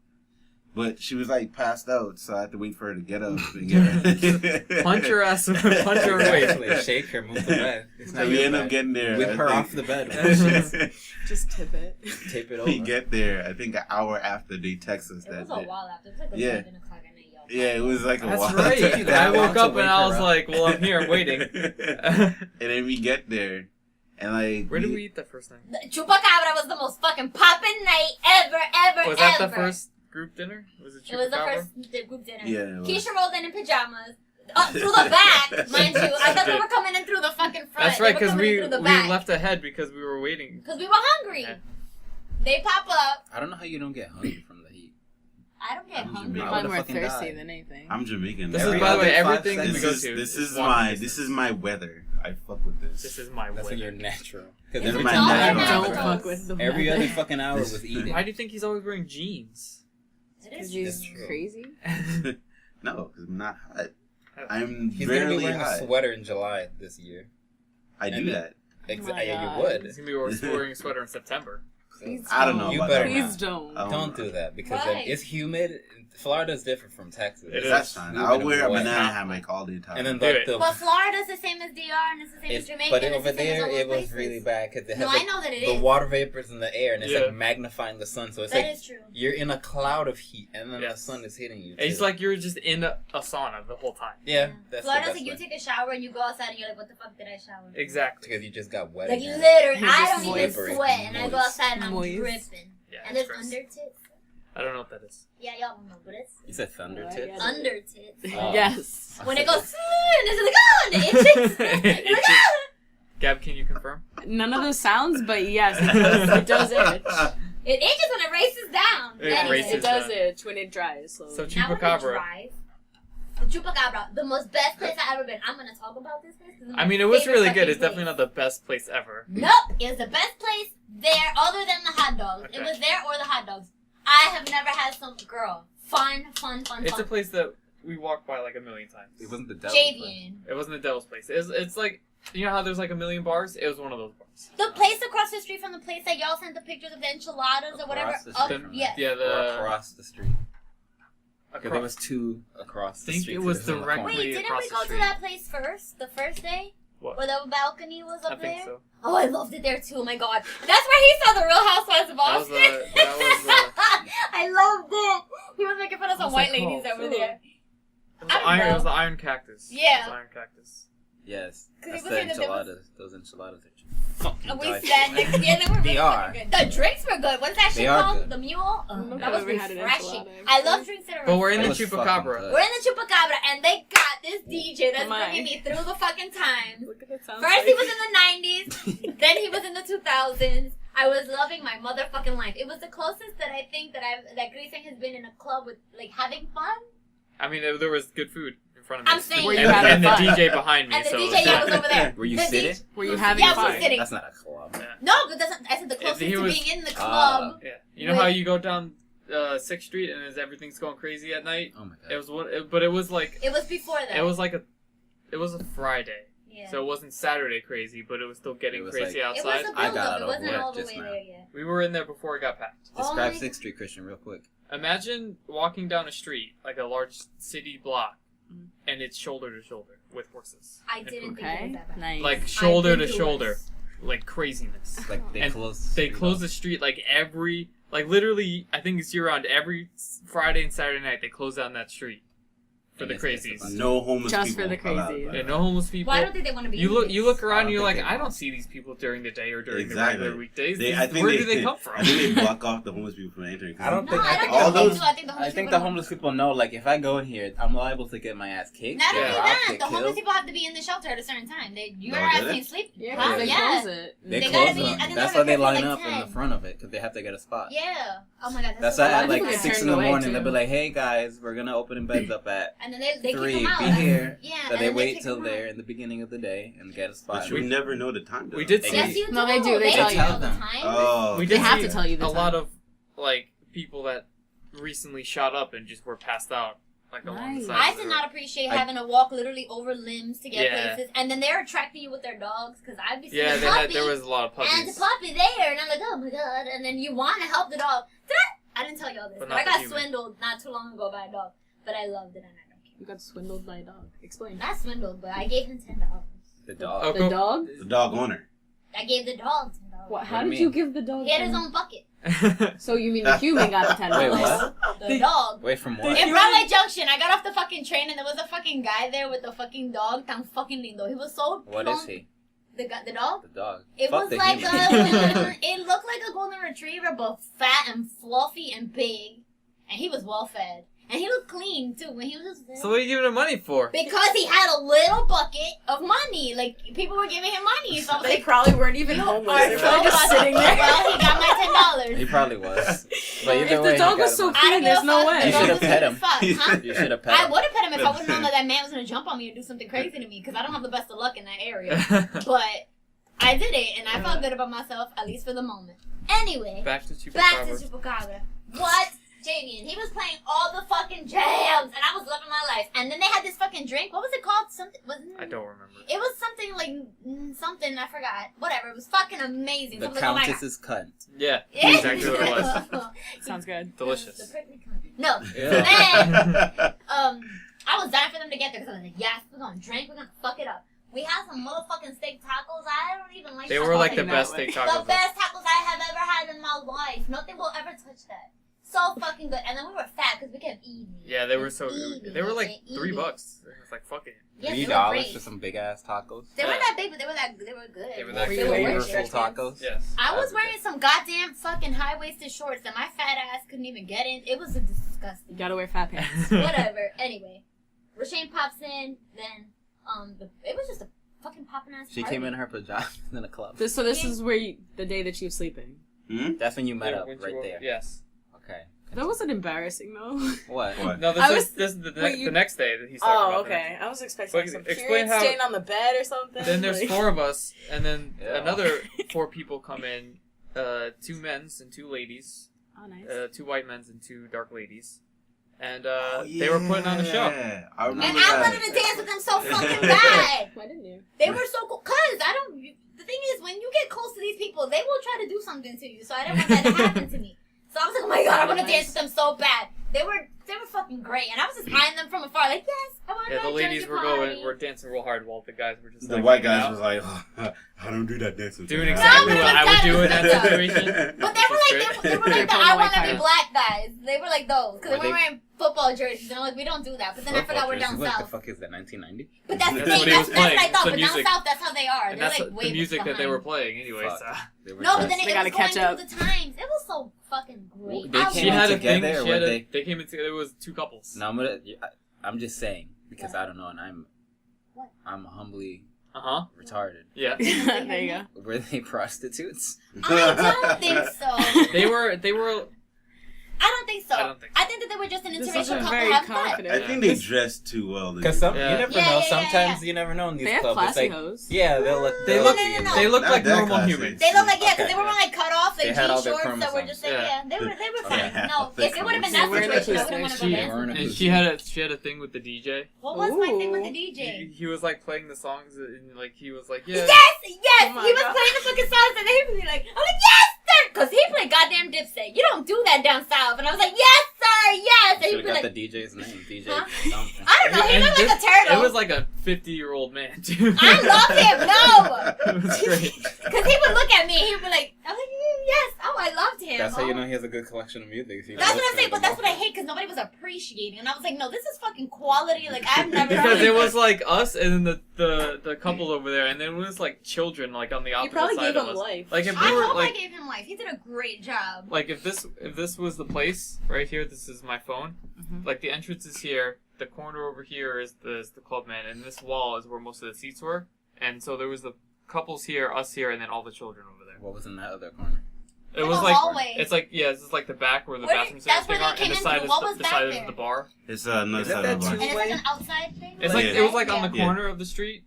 But she was like passed out, so I had to wait for her to get up and get her. Punch her ass. Punch her away. Basically, shake her, move the bed. It's So not we your end up bed. getting there. Whip I her think- off the bed. Just tip it. Tape it over. We get there, I think an hour after they text us It that was a day. while after. It was like Yeah. 11 o'clock at night, y'all. Yeah, it was like a That's while. right. Took you that I long woke to up wake and I her was up? like, well, I'm here, I'm waiting. And then we get there, And like, Where did we eat that first night? The Chupacabra was the most fucking poppin' night ever. Was that the first group dinner? Was it It was the Chupacabra? first group dinner. Yeah, it was. Keisha rolled in pajamas. Through the back, mind you. I thought they were coming in through the fucking front. That's right, because we through the back. left ahead because we were waiting. Because we were hungry. Yeah. They pop up. I don't know how you don't get hungry from the heat. I don't get I'm hungry. I I'm would've more fucking thirsty died. than anything. I'm Jamaican. This Every is, by the way, other 5 everything we seconds. go This to. is walking my distance. my weather. I fuck with this. This is my That's when weather. you're natural. It's Because every my time natural I weather. Don't travel, fuck with the every weather. other fucking hour was eating. Why do you think he's always wearing jeans? It is Because true. he's true. crazy. No, because I'm not hot. I'm He's gonna be barely wearing hot. a sweater in July this year. I do And- that. my Yeah, God. you would. He's gonna be wearing a sweater in September. Please I don't know You about better that. Please don't. Don't do that because Why? it's humid. Florida's different from Texas. It is. That's fine. We've I'll been wear a wet. banana hammock all day time. And then Do it. the But Florida's the same as DR and it's the same as Jamaica. but and it's over the same as there all those it was places. really bad because it No, has I know that it the is. water vapors in the air and it's Yeah. like magnifying the sun. So it's That like is true. you're in a cloud of heat and then the Yes. sun is hitting you. It's too. like you're just in a sauna the whole time. yeah, that's Florida's the like you best way. take a shower and you go outside and you're like, what the fuck did I shower? Exactly. Because you just got wet. Like you again. literally, You're I just don't even moist. sweat and I go Moist. outside and I'm Moist. dripping. Yeah. And it's there's gross. under tits. I don't know what that is. Yeah, y'all don't know, but it's You said thunder Oh, I tits. get it. under tits. Oh. Yes. When it goes, and it's like, oh, and it itches. You're like, ah! Gab, can you confirm? None of those sounds, but yes, it does itch. It itches when it races down. It Anyway. races It does down. itch when it dries slowly. So Now when we Chupacabra. drive, the Chupacabra, the most best place I've ever been. I'm gonna talk about this place. 'Cause it's I my mean, it was favorite really good. fucking It's definitely place. not the best place ever. Nope, it was the best place there, other than the hot dogs. Okay. It was there or the hot dogs. I have never had some girl fun. It's a place that we walked by like a million times. It wasn't the devil. Javian. It wasn't the devil's place. It's like, you know how there's like a million bars? It was one of those bars. The place across the street from the place that y'all sent the pictures of the enchiladas or whatever. Across the Up, street from yes. Yeah, Or across the street. Because there was two across the I think street. it so was this is on the directly- corner. Wait, didn't across we the go to street. that place first? The first day? What? Where the balcony was I up think there? so. Oh, I loved it there too. Oh my god. That's where he saw the Real Housewives of That was, Austin. I loved it. He was making fun of some What's white that ladies that called? were there. It I don't it know. was the Iron Cactus. Yeah. It was the Iron Cactus. Yes. 'Cause That's he was the saying that there was- enchiladas. Those enchiladas are fucking And we delicious. sat next to they were really They are. fucking good. The drinks were good. What's that They shit are called? good. The mule? remember That was we had an refreshing. enchilada, I love actually. drinks that are But we're in That the was fucking Chupacabra. good. We're in the Chupacabra and they got this DJ that's Am I? bringing me through the fucking time. Look at it sounds First like he was in the 90s, then he was in the 2000s. I was loving my motherfucking life. It was the closest that I think that Grayson has been in a club with, like, having fun. I mean, there was good food in front of me. I'm saying Were that. you and, having and the fun? DJ behind me. And the so DJ, yeah, was over there. Were you The sitting? DJ Were you having yeah, fun? we're sitting. That's not a club. No, but that's not, I said the closest he to was- being in the club. Yeah. You know how you go down 6th Street and everything's going crazy at night? Oh my god. It was one, but it was like It was before that. it was a Friday, Yeah. so it wasn't Saturday crazy, but it was still getting It was crazy like- it outside. was a I build got up. out It of wasn't work all the just way now. there yet. We were in there before it got packed. Describe my- 6th Street, Christian, real quick. Imagine walking down a street like a large city block, and it's shoulder to shoulder with horses. I didn't think it was Okay, that bad. nice. Like I shoulder think to it shoulder, was. like craziness. Like they And closed. They close the street like literally, I think it's year round. Every Friday and Saturday night, they close down that street for the crazies. No homeless Just people. for the allowed, crazies. by the And way. no homeless people. Why don't think they want to be? You look around and you're like, think they I don't want. see these people during the day or during Exactly. the regular weekdays. I think Where do they come from? I think they block off the homeless people from entering. I don't No, think. I don't all think they those- do. I think the homeless I think people the homeless people know, like, if I go in here, I'm liable to get my ass kicked. Not only Yeah. robbed, that, get the homeless killed. people have to be in the shelter at a certain time. Your No, ass do they? can't sleep. Yeah, Huh? 'cause they Yeah. close it. They They close gotta be- them. I think That's they're why they like line 10. up in the front of it, because they have to get a spot. Yeah. Oh my god. That's so why at lot like of people get 6 in turned the away, morning, too. they'll be like, "Hey guys, we're gonna open beds up at And then they 3. kick them out. Be here." Yeah. So and they then wait kick till them they're out. in the beginning of the day and get a spot. But you never know the time. Though. We did see- Yes, you do. No, they do. They tell you. all the time. Oh, We They did have see to tell you the a time. lot of like people that recently shot up and just were passed out like along the Nice. side. I of the did road. not appreciate I- having to walk literally over limbs to get Yeah. places, and then they're attracting you with their dogs because I'd be seeing Yeah, a puppy there was a lot of and puppies. the puppy there, and I'm like, oh my god, and then you want to help the dog. I didn't tell y'all this, But but not I the got human. swindled not too long ago by a dog, but I loved it and I don't care. You got swindled by a dog. Explain. Not swindled, but I gave him $10. The dog. Oh, The go- dog? the dog owner. I gave the dog $10. What? What How do you did you mean? give the dog? He had his 10? own bucket. So you mean the human got the $10? Wait, what? The dog. Wait from what? In Broadway Junction, I got off the fucking train and there was a fucking guy there with a fucking dog. Tan fucking lindo. He was so What plump. is he? The dog? The dog. It Fuck was the like human. it looked like a golden retriever, but fat and fluffy and big. And he was well fed. And he looked clean, too, when he was just there. So what are you giving him money for? Because he had a little bucket of money. Like, people were giving him money. So I was They like, probably weren't even homeless. They were probably just sitting there. well, he got my $10. He probably was. But either If way, the dog he was got so him. I don't clean, give there's a no fuck. way. You The dog should've was pet good him. as fuck, huh? You should have pet I him. would have pet him if I would have known that man was going to jump on me and do something crazy to me, because I don't have the best of luck in that area. But I did it, and I felt good about myself, at least for the moment. Anyway, Back to back to Chupacabra. Chupacabra. What? Javian, he was playing all the fucking jams, and I was loving my life. And then they had this fucking drink. What was it called? Something. I don't remember. It was something like something I forgot. Whatever. It was fucking amazing. The So I was like, oh my Countess's cunt. Yeah, God. exactly what it was. Sounds good. Delicious. The prickly cunt. No. Yeah. Man, I was dying for them to get there because I was like, yes, we're gonna drink, we're gonna fuck it up. We had some motherfucking steak tacos. I don't even like. They were like the that best way. steak the tacos. best tacos I have ever had in my life. Nothing will ever touch that. So fucking good. And then we were fat because we kept eating. Yeah, they were so. Eating They were like and $3. eating. It was like fuck it. Yes, they were $3 great. for some big ass tacos. They weren't that big, but they were good. They were that Were good. you wearing Flavorful stretch pants? tacos. Yes. I was wearing some goddamn fucking high waisted shorts that my fat ass couldn't even get in. It was You disgusting. gotta wear fat pants. Whatever. Anyway, Roshane pops in. Then it was just a fucking popping ass. She party. came in her pajamas in a club. This is where the day that you were sleeping. That's when you met Yeah, up when she right woke- there. Yes. Okay. That wasn't embarrassing though. What? What? No, I was- this is the wait, next day that he's talking Oh, about. okay. I was expecting Like, some explain period how- stain on the bed or something. Then there's like- 4 of us, and then Yeah. another 4 people come in. 2 men's and 2 ladies. Oh, nice. 2 white men's and 2 dark ladies. And they were putting on the show. I And remember I that. wanted to dance with them so fucking bad. Why didn't you? They were so cool. Cause I don't. The thing is, when you get close to these people, they will try to do something to you. So I didn't want that to happen to me. So I was like, oh my god, I want to dance with them so bad. They were fucking great, and I was just eyeing them from afar, like, yes, I want to. Yeah, the ladies were dancing real hard while the guys were just The like, white hanging guys out. was like, oh, I don't do that dancing. Doing thing." exactly No, what but I would do in that it's situation. But they were like, they were like the I want to be black guys. They were like those because they Were were they- wearing football jerseys, and I'm like, we don't do that. But then I forgot we're down What the south. fuck is that? 1990? But that's the That's thing. what he was That's what I playing. thought. The But music. down south, that's how they are. And They're that's like way the music that they were behind. playing anyway. Fuck. So. They were No, but just- then They it gotta was going catch up. through the times. It was so fucking great. They I came She in had loved a it. thing. together, She had or a, they came into. It was 2 couples. No, I'm just saying because I don't know, and I'm humbly Uh huh. retarded. Yeah. There you go. Were they prostitutes? I don't think so. They were. I don't think so. I don't think so. I think that they were just an This is interracial a couple very having fun. confident. I think they dressed too well. Because Yeah. you never Yeah, know. yeah, Sometimes you never know in these They have clubs. It's classy like, hoes. yeah, they'll look. They they'll look. look No, no, no. They look Not like that normal classy. humans. They look like, yeah, because Okay. they were wearing like cut off, They like had jean all their shorts that were just like, chromosomes. yeah, they were fine. Yeah. No, if it would have been They're that wearing a situation, I wouldn't want to go pussy. dance. Wearing a And pussy. she had a thing with the DJ. What was my thing with the Ooh. DJ? He was like playing the songs and like he was like yeah. Yes, yes, Oh my he was God. playing the fucking songs and he was like, I'm like, yes, sir, because he played goddamn Dipset. You don't do that down south. And I was like, yes, sir, yes. And he Should was have got like, the DJ's name. DJ Huh? something. I don't know, he And looked like a this- turtle. It was like a 50-year-old man too. I love him, no. It was great. Because he would look at me and he would be like, I was like, yes, oh, I loved him. That's how you Oh. know he has a good collection of music. That's what I'm saying, but that's what I hate because nobody was appreciating. And I was like, no, this is fucking quality. Like, I've never Because seen it was this. like us and then the couple over there, and then it was like children like on the You opposite probably side gave of him us. life. Like if I we were hope I like gave him life. He did a great job. if this was the place right here, this is my phone. Mhm. Like the entrance is here, the corner over here is the club man, and this wall is where most of the seats were. And so there was the couples here, us here, and then all the children over there. What was in that other corner? It Like was a like hallway. it's like yeah, this is like the back where the Where- bathrooms that's where and everything they are, and came the side into. is What the, was the back side there? is the bar. It's another Is that side that of the bar. And is two-way? it an outside thing? It's Yeah. like it was like on the Yeah. corner of the street.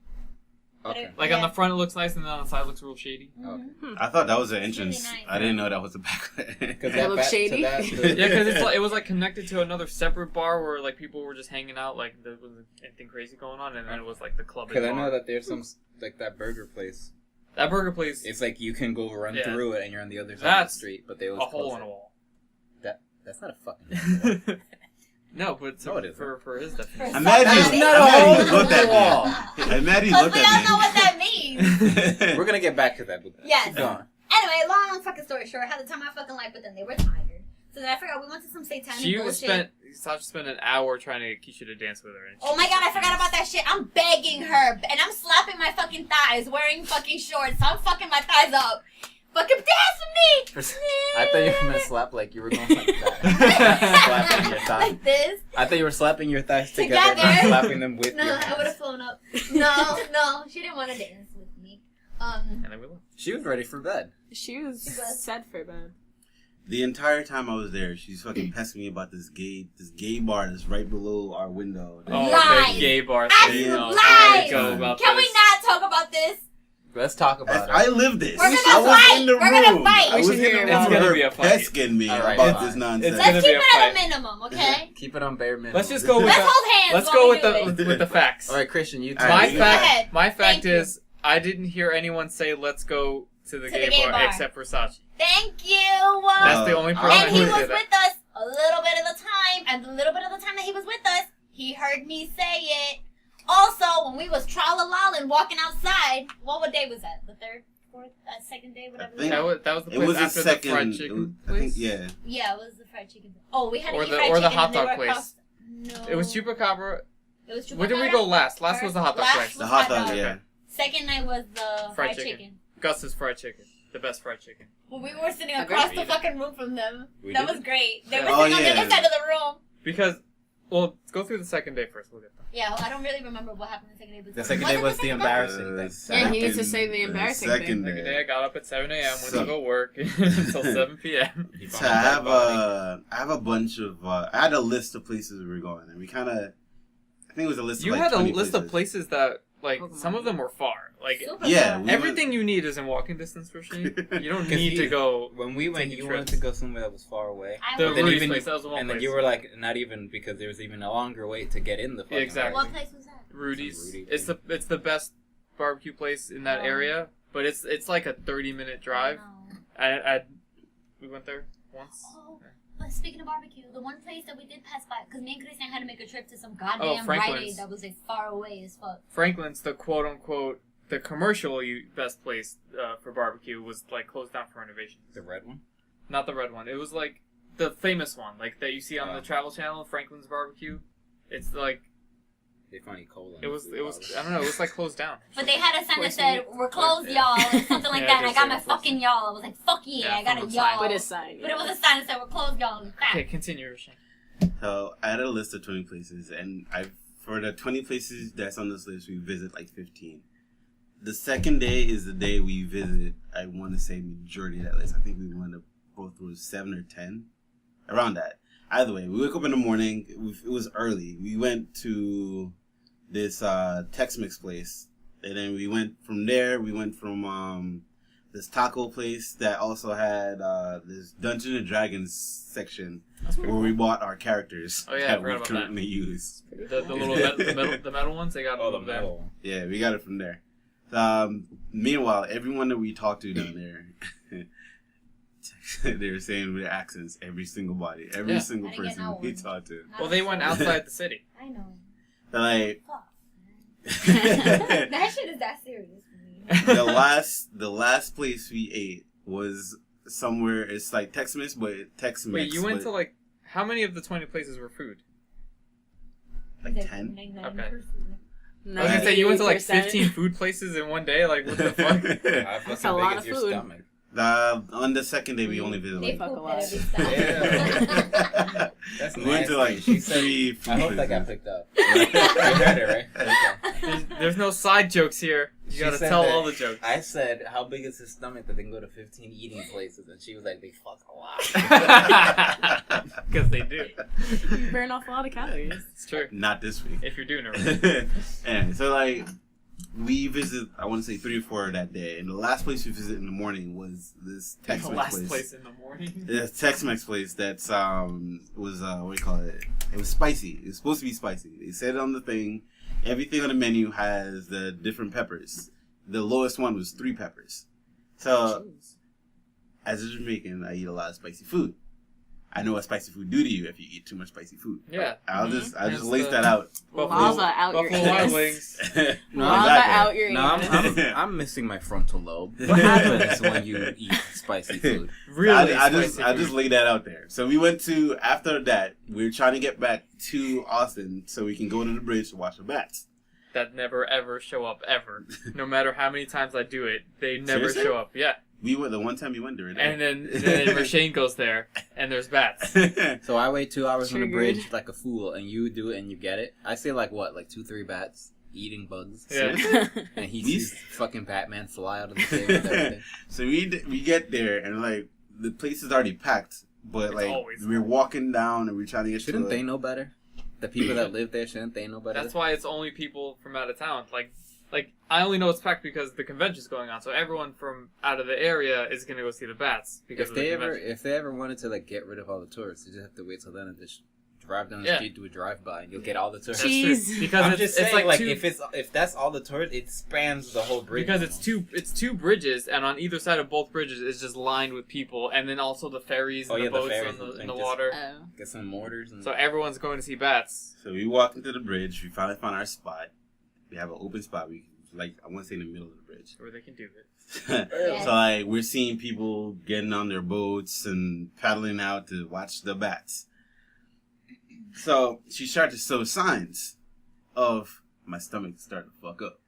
Okay. Like on the front it looks nice, and then on the side it looks real shady. Mhm. I thought that was the It's really entrance. nice. I didn't know that was the back. Because That looks shady. Yeah, because it was like connected to another separate bar where like people were just hanging out, like there wasn't anything crazy going on, and then it was like the club. Because I and know bar. that there's some like that burger place. that burger place It's like you can go run Yeah. through it and you're on the other side of That's the street, but they a always hole close in a it. wall. That's not a fucking. No, but No, it isn't. for his definition. I'm mad Somebody- he's not a mad hole he looked in the wall. at me. I'm mad he Because looked we all know what at that means. me. We're gonna get back to that. But Yes. keep going. Anyway, long fucking story short, I had the time of my fucking life, but then they were tired. So then I forgot we went to some satanic Sachi spent an hour trying to get Keisha to dance with her. And oh my god, I forgot about that shit. I'm begging her, and I'm slapping my fucking thighs, wearing fucking shorts. So I'm fucking my thighs up. Fucking dance with me! I thought you were gonna slap like you were going like that. Slapping your thighs. Like this? I thought you were slapping your thighs together and slapping them with No, your I would hands. have flown up. No, she didn't want to dance with me. And then we left. She was ready for bed. She was set for bed. The entire time I was there, she's fucking pestering me about this gay bar that's right below our window. Oh, Lies. the gay bar thing. Absolute Oh, lies. I wanna go about Can we this. not talk about this? Let's talk about I it. lived this. We're gonna I was fight. in the We're gonna room. fight. I was We in should the hear room. It's gonna Her be a fight. pesking me All right, about fine. this nonsense. It's Let's gonna keep be a it at a fight. minimum, okay? Keep it on bare minimum. Let's just go with Let's the, hold hands. let's while go we with do it. the facts. All right, Christian, you All tell right, me. go ahead. My fact Thank you. is, I didn't hear anyone say "let's go to the gay bar" except for Sachi. Thank you. That's the only person And he who was did with that. us a little bit of the time, and the little bit of the time that he was with us, he heard me say it. Also, when we was tra-la-la-ing walking outside, what day was that? The third, fourth, second day, whatever. I think- That was the It place was the after second. the fried chicken I think, place. yeah. Yeah, it was the fried chicken. Oh, we had to Or eat the- fried or the chicken hot and they dog were place. across- No. It was Chupacabra. It was Chupacabra. Where did we go last? Last was the hot dog Last place. was The hot dog, yeah. Second night was the fried chicken. Gus's fried chicken. The best fried chicken. Well, we were sitting I across bet the we fucking room from them. We That did? was great. They were Oh, sitting on the yeah. other side of the room. Because, well, go through the second day first. We'll get that. Yeah, I don't really remember what happened the second day. But The second day was the embarrassing thing. Yeah, he needs to say the embarrassing thing. second Second day, day. I got up at 7 a.m. went So- to go work until 7 p.m. He So found I a dead have body. I have a bunch of I had a list of places we were going, and we kind of I think it was a list. You of like had a 20 list of places that, like, Pokemon. some of them were far. Like, Super Yeah, fun. we everything you need is in walking distance for Shane. You don't 'Cause need to go. When we went, taking you wanted trips. to go somewhere that was far away. I The went- then Rudy's even- place, that was the one And then place. you were like, not even, because there was even a longer wait to get in the fucking exactly. What place was that? Rudy's. Rudy It's the best barbecue place in that Oh. area, but it's like a 30-minute drive. I We went there once. Oh, but speaking of barbecue, the one place that we did pass by, because me and Christian had to make a trip to some goddamn Rite Franklin's. Aid that was like far away as fuck. Franklin's, the quote unquote the commercial best place for barbecue, was like closed down for renovations. The red one? Not the red one. It was like the famous one, like that you see on Oh. the Travel Channel, Franklin's Barbecue. It's like They funny cold. it was. I don't know. It was like closed down. But they had a sign that course said, we- "We're closed, Yeah. y'all," or something like Yeah, that. And I just got say my we're closed. fucking y'all. I was like, "Fuck yeah, Yeah, I got from a the sign. y'all." With a sign. But it was a sign that said, "We're closed, y'all." Okay, continue, Roshane. So I had a list of 20 places, and for the 20 places that's on this list, we visit like 15. The second day is the day we visit. I want to say majority of that list. I think we went to both was 7 or 10, around that. Either way, we woke up in the morning. It was early. We went to this Tex-Mex place, and then we went from there. We went from this taco place that also had this Dungeons and Dragons section where we bought our characters Oh, yeah, I that forgot we about that. currently use. The little the metal ones, they got Oh, the them there. metal. Yeah, we got it from there. Meanwhile, everyone that we talked to down there, they were saying with their accents, every single body, every Yeah. single I didn't get person no we one. talked to. Well, they went outside the city. I know. They're like, Fuck. the That shit is that serious for me. last place we ate was somewhere. It's like Tex-Mex, but Tex-Mex. Wait, you went but to like how many of the 20 places were food? like 10. Okay. No, I was gonna say you went to like 90%. 15 food places in one day. Like what the fuck? How That's fucking a big lot is of your food. stomach? On the second day, we only visited They like. fuck a poop lot. at every stop. That's We went to nasty. like She said, 3 food I hope that got places. picked up. You heard it, right? Okay. There's no side jokes here. You She gotta said tell that- all the jokes. I said, how big is his stomach that they can go to 15 eating places? And she was like, they fuck a lot. Because they do. You burn off a lot of calories. It's true. Not this week. If you're doing it right. Anyway, so like we visit, I want to say 3 or 4 that day, and the last place we visited in the morning was this The Tex-Mex last place in the morning. This Tex-Mex place that's was what do you call it? It was spicy. It was supposed to be spicy. They said it on the thing. Everything on the menu has the different peppers. The lowest one was 3 peppers. So as a Jamaican, I eat a lot of spicy food. I know what spicy food do to you if you eat too much spicy food. Yeah. I'll just It's lace that out. Lava out your Buffalo Wild ass. Wings. No, Lava out your No, ass. I'm missing my frontal lobe. What happens when you eat spicy food? Really I spicy just food. laid that out there. So we went to, after that, we were trying to get back to Austin so we can go to the bridge to watch the bats. That never ever show up ever. No matter how many times I do it, they never Seriously? show up. Yeah. We went the one time you went there. And then Roshane goes there, and there's bats. So I wait 2 hours on the Triggered. bridge like a fool, and you do it and you get it. I say like what, like 2-3 bats eating bugs, Yeah. and he These- sees fucking Batman fly out of the table and everything. So we get there and like the place is already packed, but It's like always we're walking down and we're trying to get Shouldn't to they know better? The people that live there, shouldn't they know better? That's why it's only people from out of town. Like I only know it's packed because the convention's going on. So everyone from out of the area is gonna go see the bats because of the convention. If they ever wanted to like get rid of all the tourists, you just have to wait till then and just drive down the Yeah. street, do a drive by, and you'll get all the tourists. That's true. Jeez. Because I'm it's, just it's saying, like, if that's all the tourists, it spans the whole bridge. because it's almost. two bridges, and on either side of both bridges is just lined with people, and then also the ferries and Oh, the yeah, the boats ferries in and the just- water. Oh. Get some mortars and So everyone's going to see bats. So we walked into the bridge. We finally found our spot. We have an open spot. We like I want to say in the middle of the bridge. Where they can do it. So like we're seeing people getting on their boats and paddling out to watch the bats. So she started to show signs of my stomach starting to fuck up.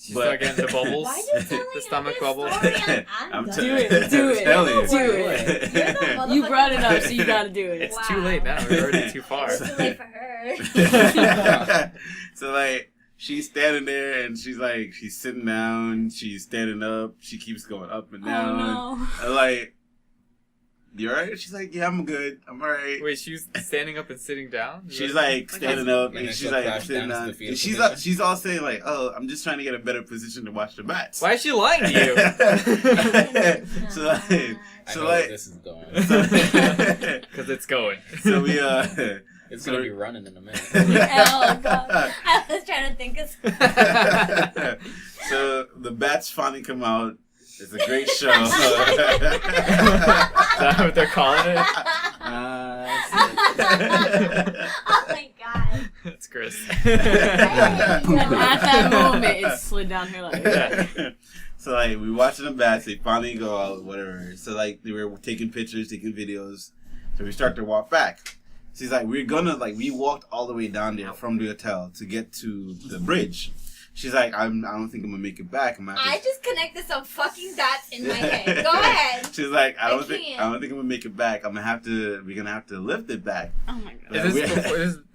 You start getting the bubbles. Why are you telling The stomach this bubbles. story and I'm I'm done? Do it, do it, telling you. do it. You're the You brought it up, motherfucking- so you gotta do it. It's too late now. We're already too far. It's too late for her. So like she's standing there and she's sitting down, she's standing up, she keeps going up and down. Oh no. And like, you alright? She's like, yeah, I'm good. I'm alright. Wait, she was standing up and sitting down? She's like standing up And and then she's she'll like crouch sitting down to down. the fetal And position. she's all saying like, oh, I'm just trying to get a better position to watch the bats. Why is she lying to you? So like, I so know like, where this is going. Because it's going. so we It's gonna be running in a minute. Oh god. I was trying to think of so the bats finally come out. It's a great show. Is that what they're calling it? Oh my god. It's Chris. At that moment, it slid down her leg. Yeah. So like we watching the bats, they finally go out, whatever. So like they were taking pictures, taking videos. So we start to walk back. She's like, we walked all the way down there from the hotel to get to the bridge. She's like, I don't think I'm gonna make it back. I just connected some fucking dots in my head. Go ahead. She's like, I don't think can't. I'm gonna make it back. We're gonna have to lift it back. Oh my god. Yeah,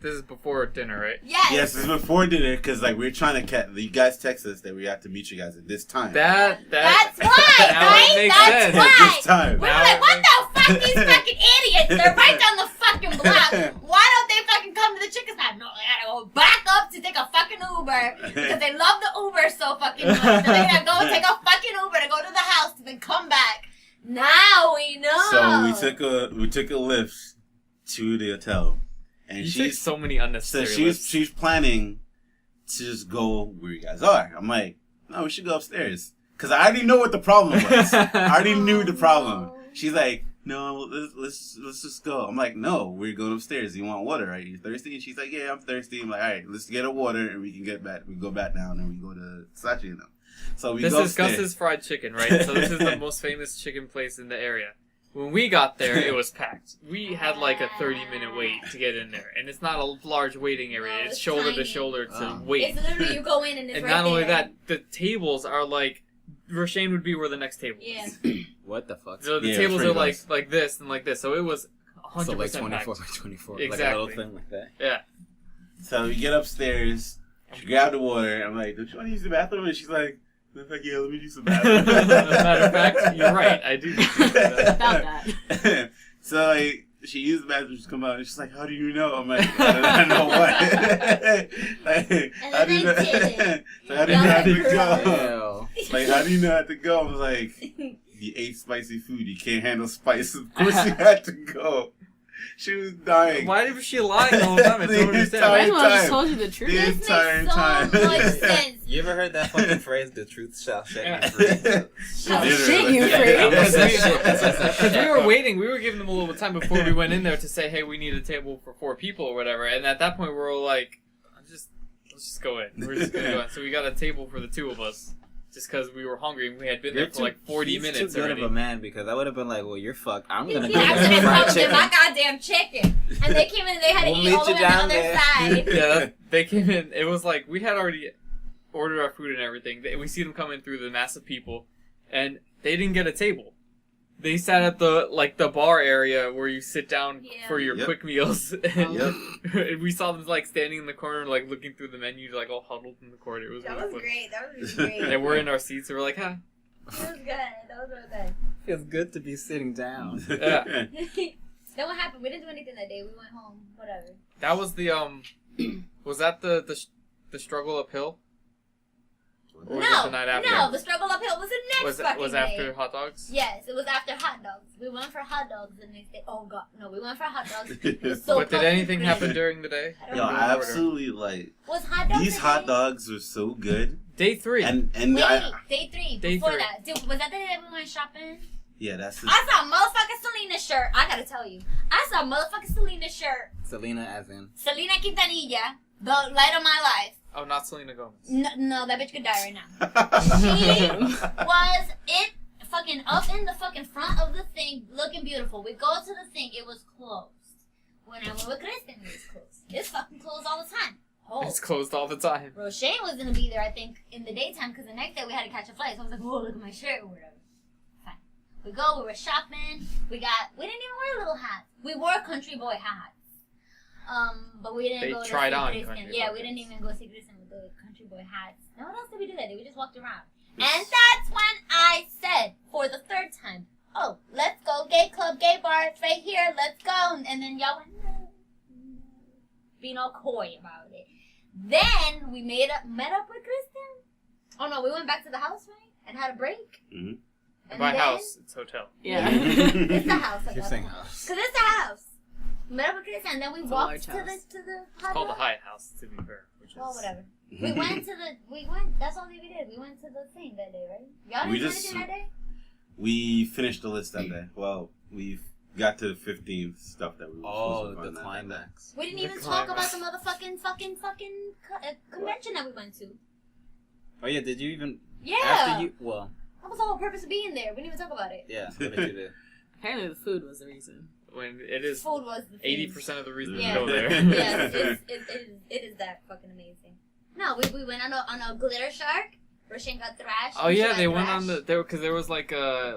This is before dinner, right? Yes. Yes, this is before dinner because like we're trying to you guys text us that we have to meet you guys at this time. That's That's why, Now it right? makes That's sense. At why. this time. We were like, what the fuck? These fucking idiots. They're right down the fucking block. Why don't they fucking come to the chicken spot? No, they gotta go back up to take a fucking Uber because they love the Uber so fucking much. So they gotta go take a fucking Uber to go to the house to then come back. Now we know. So we took a lift to the hotel, and You take she's so many unnecessary lifts. she's planning to just go where you guys are. I'm like, no, we should go upstairs because I already know what the problem was. I already knew the problem. She's like, no, let's just go. I'm like, no, we're going upstairs. You want water, right? You thirsty? And she's like, yeah, I'm thirsty. I'm like, all right, let's get a water and we can get back. We go back down and we go to Sachi and them. So we This go is upstairs. Gus's Fried Chicken, right? So this is the most famous chicken place in the area. When we got there, it was packed. We had like a 30-minute wait to get in there. And it's not a large waiting area. No, it's it's shoulder to tiny. shoulder to Oh. wait. It's literally you go in and it's And right not only there. that, the tables are like... Roshane would be where the next table Yeah. is. What the fuck? So the Yeah, tables pretty are like close. like this and like this. So it was 100% So like packed. 24 by 24, like a Exactly. little thing like that. Yeah. So we get upstairs. She grabbed the water. I'm like, don't you want to use the bathroom? And she's like, yeah, let me use the bathroom. As a matter of fact, you're right. I do. About that. So like she used the bathroom, she's come out and she's like, how do you know? I'm like, I don't know what. Like, how do you know? they did it. So how do you know how to go? Hell. Like, how do you know how to go? I was like, you ate spicy food. You can't handle spice. Of course you had to go. She was dying. Why was she lying the whole time? I don't The understand. entire Might as well time. just told you the truth. The This entire makes so time. much sense. You ever heard that fucking phrase, the truth shall set Yeah. you free? Oh, Literally. shit, you Yeah. free. Because we were waiting, we were giving them a little time before we went in there to say, hey, we need a table for 4 people or whatever. And at that point, we were like, let's just go in. We're just gonna go in. So we got a table for the 2 of us, just because we were hungry and we had been there for like 40 he's minutes too good already. of a man because I would have been like, well, you're fucked. I'm gonna Yeah, go I'm get gonna some come fried get chicken. my goddamn chicken. And they came in and they had to We'll eat all meet the you way on the down other there. side. Yeah, they came in. It was like we had already ordered our food and everything. We see them coming through the mass of people, and they didn't get a table. They sat at the bar area where you sit down for your Yep. quick meals. And Yep. we saw them like standing in the corner, like looking through the menu, like all huddled in the corner. It was That really was funny. great. That was really great. And we're in our seats, and we're like, huh. That was good. That was really good. Feels good to be sitting down. Yeah. Then what happened? We didn't do anything that day. We went home. Whatever. That was the was that the struggle uphill? Or was it the night after? No, the struggle uphill was the next fucking was day. after hot dogs? Yes, it was after hot dogs. We went for hot dogs the next day. Oh god, no, we went for hot dogs. It was so But did fucking anything great. happen during the day? I don't Yo, remember. absolutely, like, Was hot dogs these the hot day? dogs were so good. Day 3. And Wait, I, day 3. Day Before 3. that, dude, was that the day that we went shopping? yeah, that's the, I saw motherfucking Selena shirt. I gotta tell you, I saw motherfucking Selena shirt. Selena as in. Selena Quintanilla, the light of my life. Oh, not Selena Gomez. No, that bitch could die right now. She was it fucking up in the fucking front of the thing, looking beautiful. We go to the thing, it was closed. When I went with Kristen, it was closed. It's fucking closed all the time. Oh. It's closed all the time. Roshane was gonna be there, I think, in the daytime, because the next day we had to catch a flight. So I was like, oh, look at my shirt or whatever. Fine. We go, we were shopping. We didn't even wear little hats. We wore country boy hats. But we didn't They go to tried see on Kristen. country Yeah, boy we didn't hats. even go see Kristen with the country boy hats. Now what else did we do that day? We just walked around. And that's when I said, for the 3rd time, oh, let's go gay club, gay bar, it's right here, let's go. And then y'all went, no. Being all coy about it. Then we met up with Kristen. Oh no, we went back to the house, right? And had a break. Mhm. And By then, house, it's hotel. Yeah. It's the house. You're saying house. Because it's the house. Met up with Kristen, and then we It's a walked large to house. the It's hot called the dog. Hyatt House, to be fair. Which is, Well, whatever. That's all that we did. We went to the thing that day, right? Y'all didn't We do just- anything that day? we finished the list that day. Well, we got to the 15th stuff that we were Oh, supposed to the find that day. climax. We didn't The even talk about climax. the motherfucking convention that we went to. Oh yeah, did you even Yeah. after you? Well, That was the whole purpose of being there. We didn't even talk about it. yeah. What did you do? Apparently the food was the reason. when it is Food was the thing. 80% of the reason Yeah. to go there. Yes, it is that fucking amazing. No, we went on a glitter shark. Roshane got thrashed. Oh She yeah, got they went on thrashed. because there was like a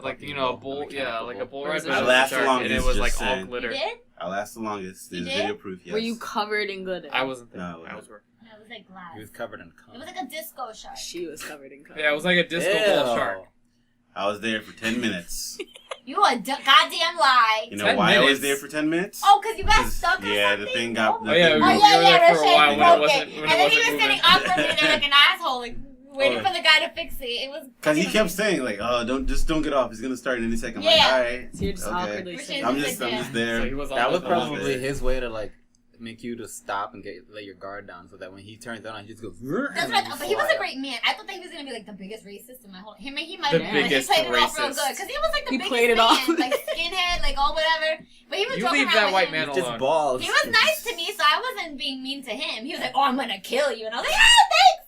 bull, yeah, like a bull ride, I but it was laughed a shark, along, and it it's was just like all saying. You glitter. did? I last the longest. You There's did? video proof, yes. Were you covered in glitter? I wasn't there. No, I was working. No, it was like glass. He was covered in It cum. was like a disco shark. She was covered in glitter. Yeah, it was like a disco ball shark. I was there for 10 minutes. You a goddamn lie. You know 10 why I was minutes? there for 10 minutes? Oh, because you got 'Cause, stuck or yeah, something? the thing got... Oh, the Oh, yeah, thing we Oh, got- were yeah, there for a Roshane while when it broke wasn't- it. when And it then he wasn't was sitting moving. awkwardly there like an asshole, like waiting Oh. for the guy to fix it. It was Because he fucking kept amazing. saying, like, oh, don't get off. He's going to start in any second. I'm Yeah. like, all right. So you're just Okay. awkwardly Roshane sitting. I'm was just like, yeah. there. So he was on That was the- probably there. his way to like make you to stop and lay your guard down, so that when he turns on, he just goes. That's what I thought. But he was a great man. I thought that he was gonna be like the biggest racist in my whole. He might The have been. He biggest played it off real racist. good because he was like the He biggest played it man, off. like skinhead, like all whatever. But he was You joking leave around that with white him. man Just alone. balls. He was nice to me, so I wasn't being mean to him. He was like, "Oh, I'm gonna kill you," and I was like, "Ah, thanks."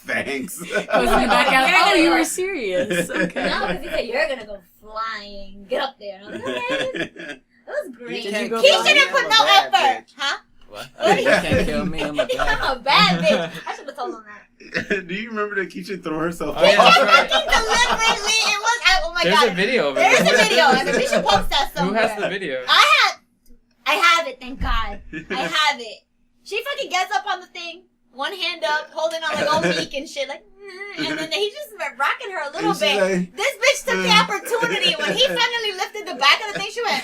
Thanks. Goes in the back out. Oh, you were serious. Okay. No, because he said you're gonna go flying. Get up there, and I was like, "Okay." That was great. Did He you go shouldn't flying? put I'm no a bad effort, bitch. huh? What? What? You can't kill me. I'm a bad. I'm a bad bitch. I should have told him that. Do you remember that Keisha threw herself Oh, yeah, off? that's right. Fucking deliberately. It was. Oh my There's god. a video of it. There's a video, and we should post that Who somewhere. has the video? I have it, thank God. I have it. She fucking gets up on the thing, one hand up, holding on like all meek and shit, like, and then he just rocking her a little And she's bit. like, This bitch took the opportunity. When he finally lifted the back of the thing, she went,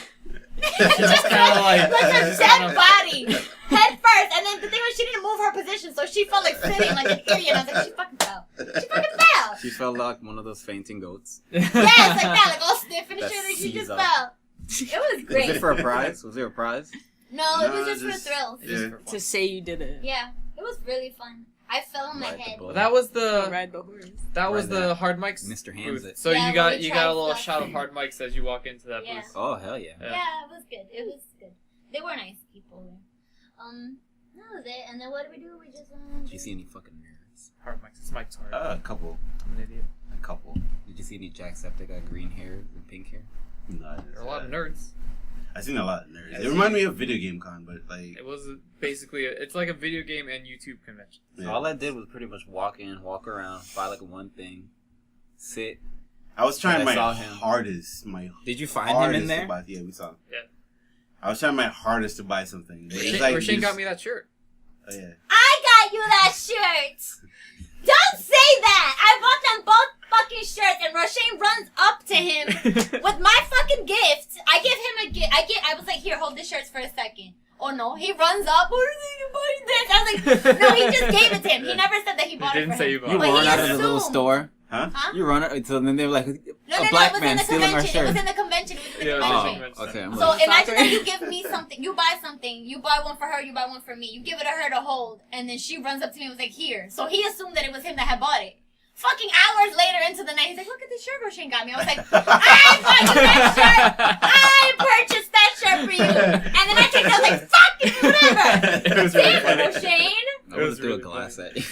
just kinda like- a just dead kinda- body, head first. And then the thing was, she didn't move her position, so she felt like sitting like an idiot. I was like, she fucking fell. She fucking fell. She felt like one of those fainting goats. Yes, like that, like all stiff and That shit, and she sees just up. fell. was great. Was it for a prize? Was there a prize? No, it was just for thrills. It's just for fun. To say you did it. Yeah, it was really fun. I fell on my Ride the head. bull. That was the Ride the horse. hard mics. Mr. Hands booth. it. So Yeah, you got when we you got a tried little stuff. shot of hard mics as you walk into that Yeah. booth. Oh hell yeah! Yeah. Yeah, it was good. It was good. They were nice people there. That was it. And then what did we do? We just Did you see any fucking nerds? Hard mics. It's mic's hard. A couple. I'm an idiot. A couple. Did you see any Jacksepticeye got green hair and pink hair? No, I didn't There are a see lot of that. nerds. I seen a lot of nerds. Yeah, It reminded me of Video Game Con, but like, It was basically it's like a video game and YouTube convention. So yeah. all I did was pretty much walk in, walk around, buy like one thing, sit. I was trying I my saw him. hardest. My Did you find him hardest in to there? buy. Yeah, we saw him. Yeah. I was trying my hardest to buy something. But it's Roshane, like Roshane this- got me that shirt. Oh yeah. I got you that shirt. Don't say that. I bought them both fucking shirts, and Roshane runs up to him with my fucking gift. I give him a gift. I was like, here, hold the shirts for a second. Oh no, he runs up. What are you buying this? I was like, no, he just gave it to him. He never said that he bought He it didn't for say him. you bought You it. But run he out of the little assumed. store. Huh? You run it. So then they were like, No, a it black was man in the stealing our convention. It was shirt. in the convention. It was in the Yeah, it was in the convention. convention. Okay, I'm So like, imagine that you give me something, you buy something, you buy one for her, you buy one for me, you give it to her to hold, and then she runs up to me and was like, here. So he assumed that it was him that had bought it. Fucking hours later into the night, he's like, look at this shirt Roshane got me. I was like, I bought you that shirt! I purchased that shirt for you! And then I kicked it, I was like, fuck it, whatever! It was really Damn funny. it, Roshane! I would was have threw really a glass funny. at you.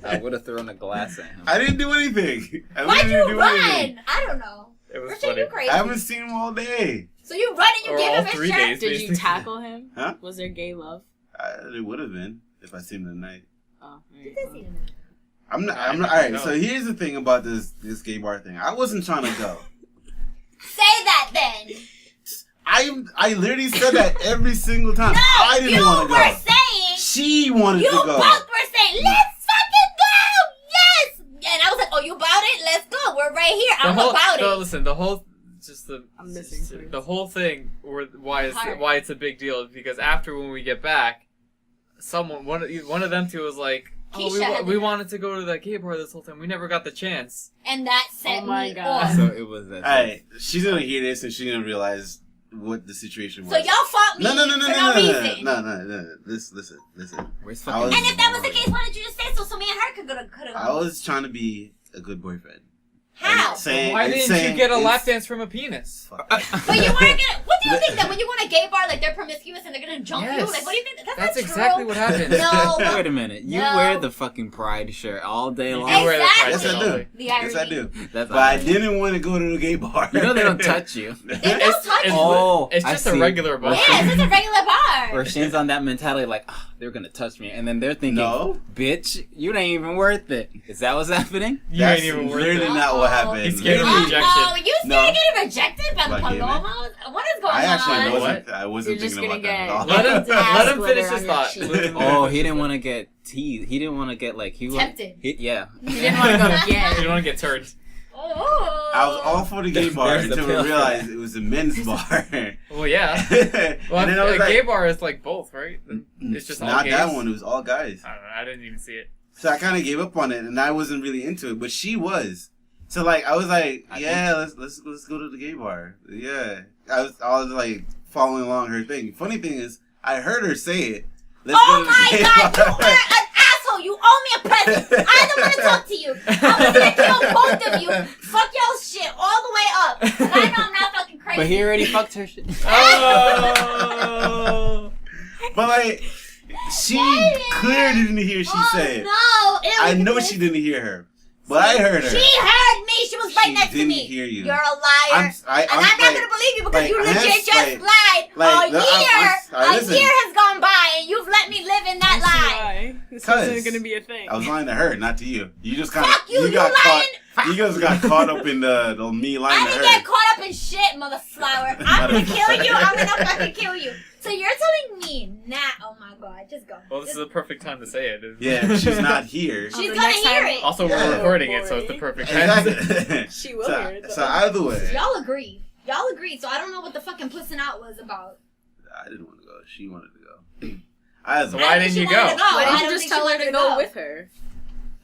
Huh? I would have thrown a glass at him. I didn't do anything. I Why'd didn't you do run? anything. I don't know. It was Roshane, funny. you crazy. I haven't seen him all day. So you run and you Or give all him his 3 shirt? days. Did you Basically. tackle him? Huh? Was there gay love? It would have been if I seen him tonight. Oh, Did they see him? I'm not. I All right. don't know. So here's the thing about this gay bar thing. I wasn't trying to go. Say that then. I literally said that every single time. No, I didn't you want to were go. saying. She wanted You to both go. were saying, let's fucking go! Yes! And I was like, oh, you about it? Let's go. We're right here. I'm about No, it. listen, the whole just the I'm missing just parts. the whole thing or why Heart. it's a big deal is because after when we get back, one of them two was like, Keisha had we the- wanted to go to that gay bar this whole time. We never got the chance. And that set Oh my me God. off. So it was that. Alright, she's gonna hear this and she's gonna realize what the situation was. So y'all fought me No, for no reason. No. Listen. Where's I fucking? was- And if that was the case, why did you just say so me and her could have I was trying to be a good boyfriend. How? And saying- Why and didn't saying you get a it's- lap dance from a penis? Fuck. But you weren't gonna. What do you think that when you go to a gay bar, like they're promiscuous and they're gonna jump you? Yes. Like, what do you think? That's That's not exactly true. what happened. No. Wait a minute. You No. wear the fucking pride shirt all day You long. do wear the pride Exactly. Yes, I shirt do. all day. The Yes, I irony. do. That's But I didn't want to go to the gay bar. You know they don't touch you. They don't touch you. Oh, It's I just a see. regular bar. Yeah, it's just a regular bar. Roshaine's on that mentality, like, oh, they're gonna touch me, and then they're thinking, No. bitch, you ain't even worth it. Is that what's happening? You That's ain't even worth literally it. not what Uh-oh. happened. He's scared of Literally. rejection. Oh, you still No. getting rejected by the By gay men. Paloma? What is going I on? actually What? wasn't. I wasn't You're just thinking about gonna that at get- all. Let him Ass finish glitter his on thought. your Let him cheek. finish Oh, his he didn't thought. want to get teased. He didn't want to get like Tempted. Yeah. You didn't want to go You gay. don't want to get turned. Oh. I was all for the gay bar There's the until pill. we realized it was a men's bar. Well, yeah. and Well, then I was a like, gay bar is like both, right? It's just all not gays. that one. It was all guys. I don't know. I didn't even see it. So I kind of gave up on it, and I wasn't really into it, but she was. So like I was like, yeah, let's go to the gay bar. Yeah, I was like following along her thing. Funny thing is, I heard her say it. Let's Oh go to the my gay god, you bar. are an asshole! You owe me a present! I don't want to talk to you! I'm gonna kill both of you! Fuck y'all's shit all the way up! 'Cause I know I'm not fucking crazy. But he already fucked her shit. Oh! But like, she clearly didn't hear she said. No! I know she didn't hear her, but I heard her. She heard me! She was right She next to didn't me! hear you. You're a liar! And I'm not like, gonna believe you because like, you I'm legit just like- lied! like, a no, listen. year has gone by and you've let me live in that lie! Why? This 'Cause wasn't gonna be a thing. I was lying to her, not to you. You just kind of Fuck you! You got lying! caught. You just got caught up in the me lying I to didn't her. get caught up in shit, mother flower. I'm gonna kill you. I'm gonna fucking kill you. So you're telling me now? Oh my god, just go. Well, this is the perfect time to say it. isn't it? Yeah, she's not here. She's the gonna next hear time- it. Also, Yeah. we're recording it, so it's the perfect time. Exactly. She will so, hear it, though. so either way, Y'all agreed. Y'all agreed. So I don't know what the fucking pussing out was about. I didn't want to go. She wanted to go. Either So way, why I didn't think you she wanted go? to Why I didn't don't you just think tell she her to wanted go with her?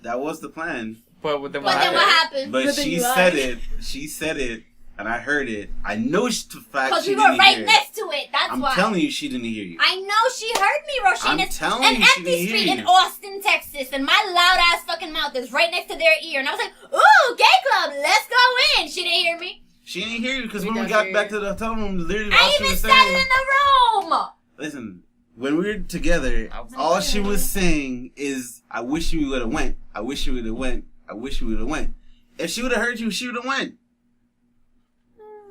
that was the plan. But then what But then what happened? happened? But But then she you said lied. it. She said it and I heard it. I know for a fact Because she we were didn't right hear it. next to it. That's I'm why. telling you, she didn't hear you. I know she heard me, Roshane. I'm It's telling an you, she empty didn't street hear in you. Austin, Texas, and my loud ass fucking mouth is right next to their ear. And I was like, ooh, gay club, let's go in. She didn't hear me. She didn't hear you because We when we don't got hear back you. to the hotel room, literally all I she even was said saying. it in the room. Listen, when we were together, I was- all she was saying is, "I wish you would have went. I wish you would have went. I wish you would have went." If she would have heard you, she would have went.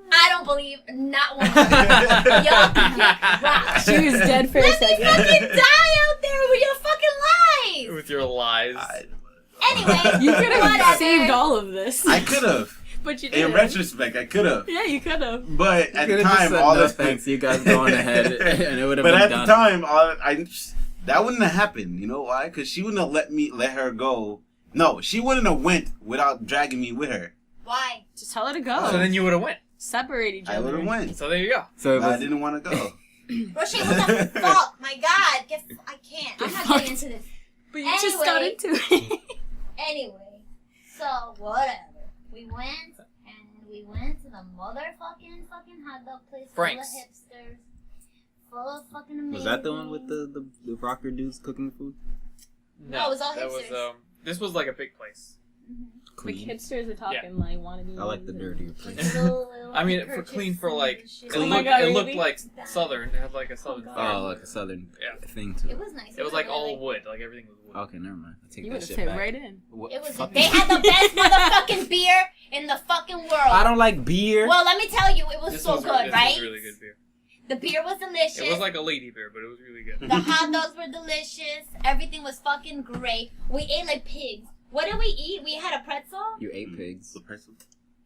I don't believe not one of you. Y'all get rocked. She was dead for a Let me second. fucking die out there with your fucking lies. With your lies. Anyway, You could have whatever. saved all of this. I could have. But you didn't. In retrospect, I could have. Yeah, you could have. But at the Could've just time, said, all no this thanks, you guys go on ahead, and it would have But been at done. the time, that wouldn't have happened. You know why? Because she wouldn't have let her go. No, she wouldn't have went without dragging me with her. Why? Just tell her to go. So then you would have went. Separate each I other. would have went. So there you go. So it But I was, didn't want to go. Roshane, what the fuck? My God. I can't. I'm Get not fucked. getting into this. But you just got Anyway. into it. Anyway, so whatever. We went to the motherfucking fucking hot dog place Frank's. full of hipsters. Full of fucking amazing. was that the one with the rocker dudes cooking food? No, it was all that was hipsters. this was like a big place. Like Clean. hipsters are talking like wannabes. I like the dirtier Like place. little I mean, for kerchiefs clean for and like shit. it, Oh looked, my God, it looked really? like southern. It had like a southern. God. flair. Oh, like a southern Yeah. thing to It it. was nice. It was like all really- wood. Like everything was wood. Okay, never mind. I take You that would have shit fit back. right in. What It was. fuck They is- had the best motherfucking beer in the fucking world. I don't like beer. Well, let me tell you, it was This so was, good, this right? was really good beer. The beer was delicious. It was like a lady beer, but it was really good. The hot dogs were delicious. Everything was fucking great. We ate like pigs. What did we eat? We had a pretzel. You ate pigs. The person.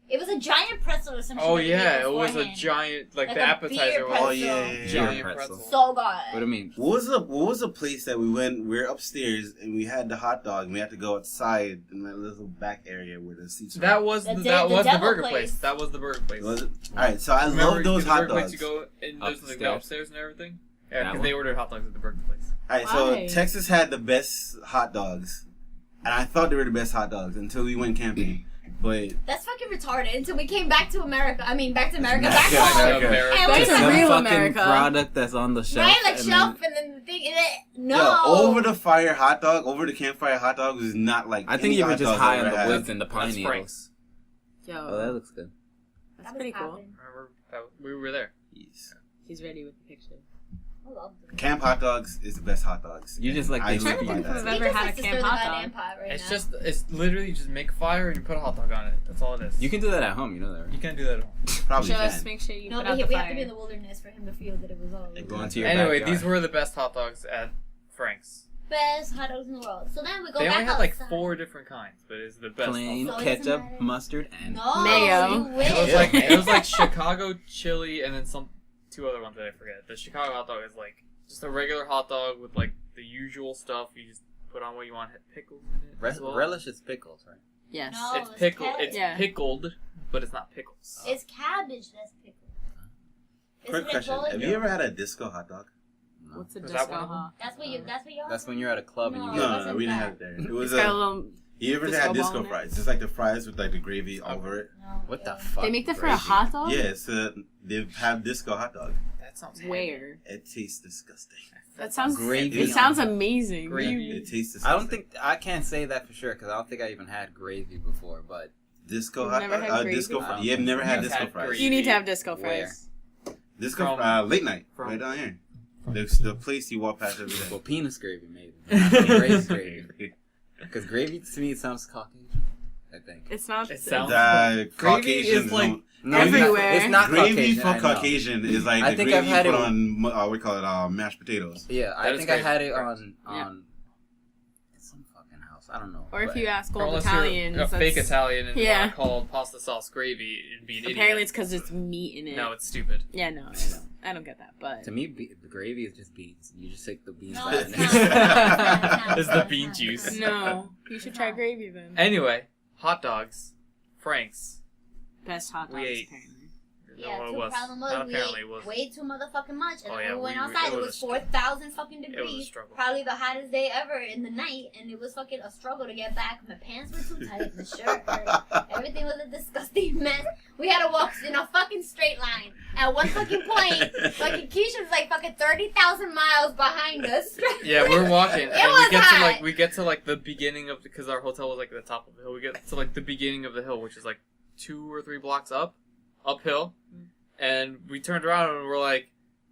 It was a giant pretzel or something. Oh yeah, it was a giant like Like the a appetizer beer was Oh pretzel. yeah. giant Beer pretzel. pretzel. So good. What do you mean? What was the place that we went? We're upstairs and we had the hot dog and we had to go outside in that little back area where the seats were. That was The the, de- that the was the devil burger place. place. That was the burger place. Was it? All right, so I Remember, love those the hot burger place dogs. you go and there's like Upstairs. upstairs and everything. Yeah, That because one? they ordered hot dogs at the burger place. All right, so Why? Texas had the best hot dogs, and I thought they were the best hot dogs until we went camping. But That's fucking retarded. Until we came back to America. I mean, back to America. Back Back to home. America. And Back we to were- real Some fucking America. product that's on the shelf. Right, like and shelf, then- and then the thing. No. yo, over the fire hot dog, over the campfire hot dog was not like. I think any you were hot just dog high I on ever the had. woods and the pine That's needles. Frank's. Yo, Oh, that looks good. That that's was pretty cool. poppin'. Remember that we were there. Yes. He's ready with the picture. I love them. Camp hot dogs is the best hot dogs. You just like I the live look by of that. I've He ever just had likes a to camp stir the hot goddamn dog. pot right It's now. just it's literally you just make fire and you put a hot dog on it. That's all it is. You can do that at home, you know that, right? You can't do that at home. Probably Just can. make sure you No, put but out the we have to be fire. in the wilderness for him to feel that it was all Like, Go Go into your Anyway, backyard. these were the best hot dogs at Frank's. best hot dogs in the world. So then we go They back only had like outside. 4 different kinds, but it's the best. plain So it doesn't ketchup, matter. mustard, and No, Mayo. you wish. It was like Chicago chili and then 2 other ones that I forget. The Chicago hot dog is like just a regular hot dog with like the usual stuff. You just put on what you want. Pickles in it. as well. relish is pickles, right? Yes. No. It's it's pickle. cabbage. It's Yeah. pickled, but it's not pickles. It's cabbage that's pickled. Quick Isn't it question: bullet? have you ever had a disco hot dog? No. What's a Was disco that one of them? hot? That's what you. That's when you're at a club and No. you No, get no, wasn't we didn't that. have it there. It was It's got a a. little. You ever disco had ball disco in it? fries? Just like the fries with like the gravy over it. No, What the ew. fuck? They make that for a Gravy. hot dog? Yes, they have disco hot dog. That sounds heavy. Where? It tastes disgusting. That sounds. Gravy It on sounds it. amazing. Gravy. It tastes disgusting. I don't think I can't say that for sure because I don't think I even had gravy before. But disco You've hot never dog. had gravy? Disco I fries. don't You've think never so. had You've disco had fries. gravy. You need to have disco Where? fries. Disco From- late night from- right down here. The place you walk past every well, day. penis gravy maybe. Not gravy gravy. Because gravy to me it sounds Caucasian. I think. It's not. It sounds- The Gravy Caucasians is like- don't. No, Everywhere. It's not Gravy Caucasian. for I know. Caucasian is like I the think gravy I've had you put it- on what we call it mashed potatoes. Yeah, That I is think I gravy. had it Correct. on some fucking house. I don't know. Or if but- you ask Or old unless Italians, you're a fake that's- Italian and Yeah. you want to call pasta sauce gravy, it'd be an Apparently, idiot. it's because it's meat in it. No, it's stupid. Yeah, no, I know. I don't get that, but To me, the gravy is just beans. You just take the beans No, out. it's and not. then- It's the bean juice. no, you should try gravy then. Anyway, hot dogs, Frank's. Best hot dogs. We ate. Apparently. Yeah, No, it two was. problem was Not we apparently ate it was. way too motherfucking much, and Oh, then yeah, we went we- outside. it It was was a struggle. 4,000 fucking It was a degrees. struggle. Probably the hottest day ever in the night, and it was fucking a struggle to get back. My pants were too tight, the shirt hurt. Everything was a disgusting mess. We had to walk in a fucking straight line. At one fucking point, fucking Keisha was like fucking 30,000 miles behind us. Yeah, we're walking, and was hot. we get to like the beginning of because our hotel was like at the top of the hill. We get to like the beginning of the hill, which is like 2 or 3 blocks uphill, and we turned around and we're like,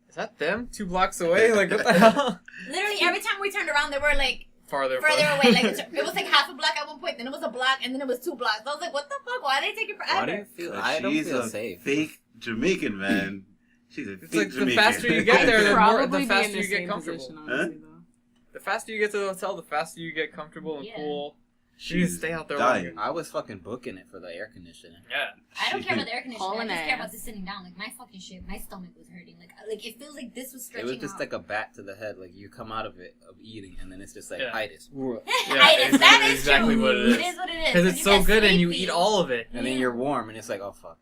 "Is that them 2 blocks away? Like what the hell?" Literally, every time we turned around, they were like Further away. Like it was like half a block at one point, then it was a block, and then it was 2 blocks. I was like, what the fuck? Why are they taking Why do forever? you feel? I don't She's feel a safe. fake Jamaican, man. She's a It's fake like Jamaican. the faster you get there, the Probably faster be in you the get same comfortable. position, honestly, though. The faster you get to the hotel, the faster you get comfortable and Yeah. cool. You She's can stay out there dying. longer. I was fucking booking it for the air conditioning. Yeah. I don't care about the air conditioning. I Hauling just care about ass. the sitting down. Like my fucking shit, my stomach was hurting. Like it feels like this was It stretching was just out. like a bat to the head. Like you come out of it of eating, and then it's just like Yeah. itis. That is exactly true. what it is. It is what it is. Because it's You so get good and you sleepy. eat all of it. And then Yeah. you're warm, and it's like, oh fuck.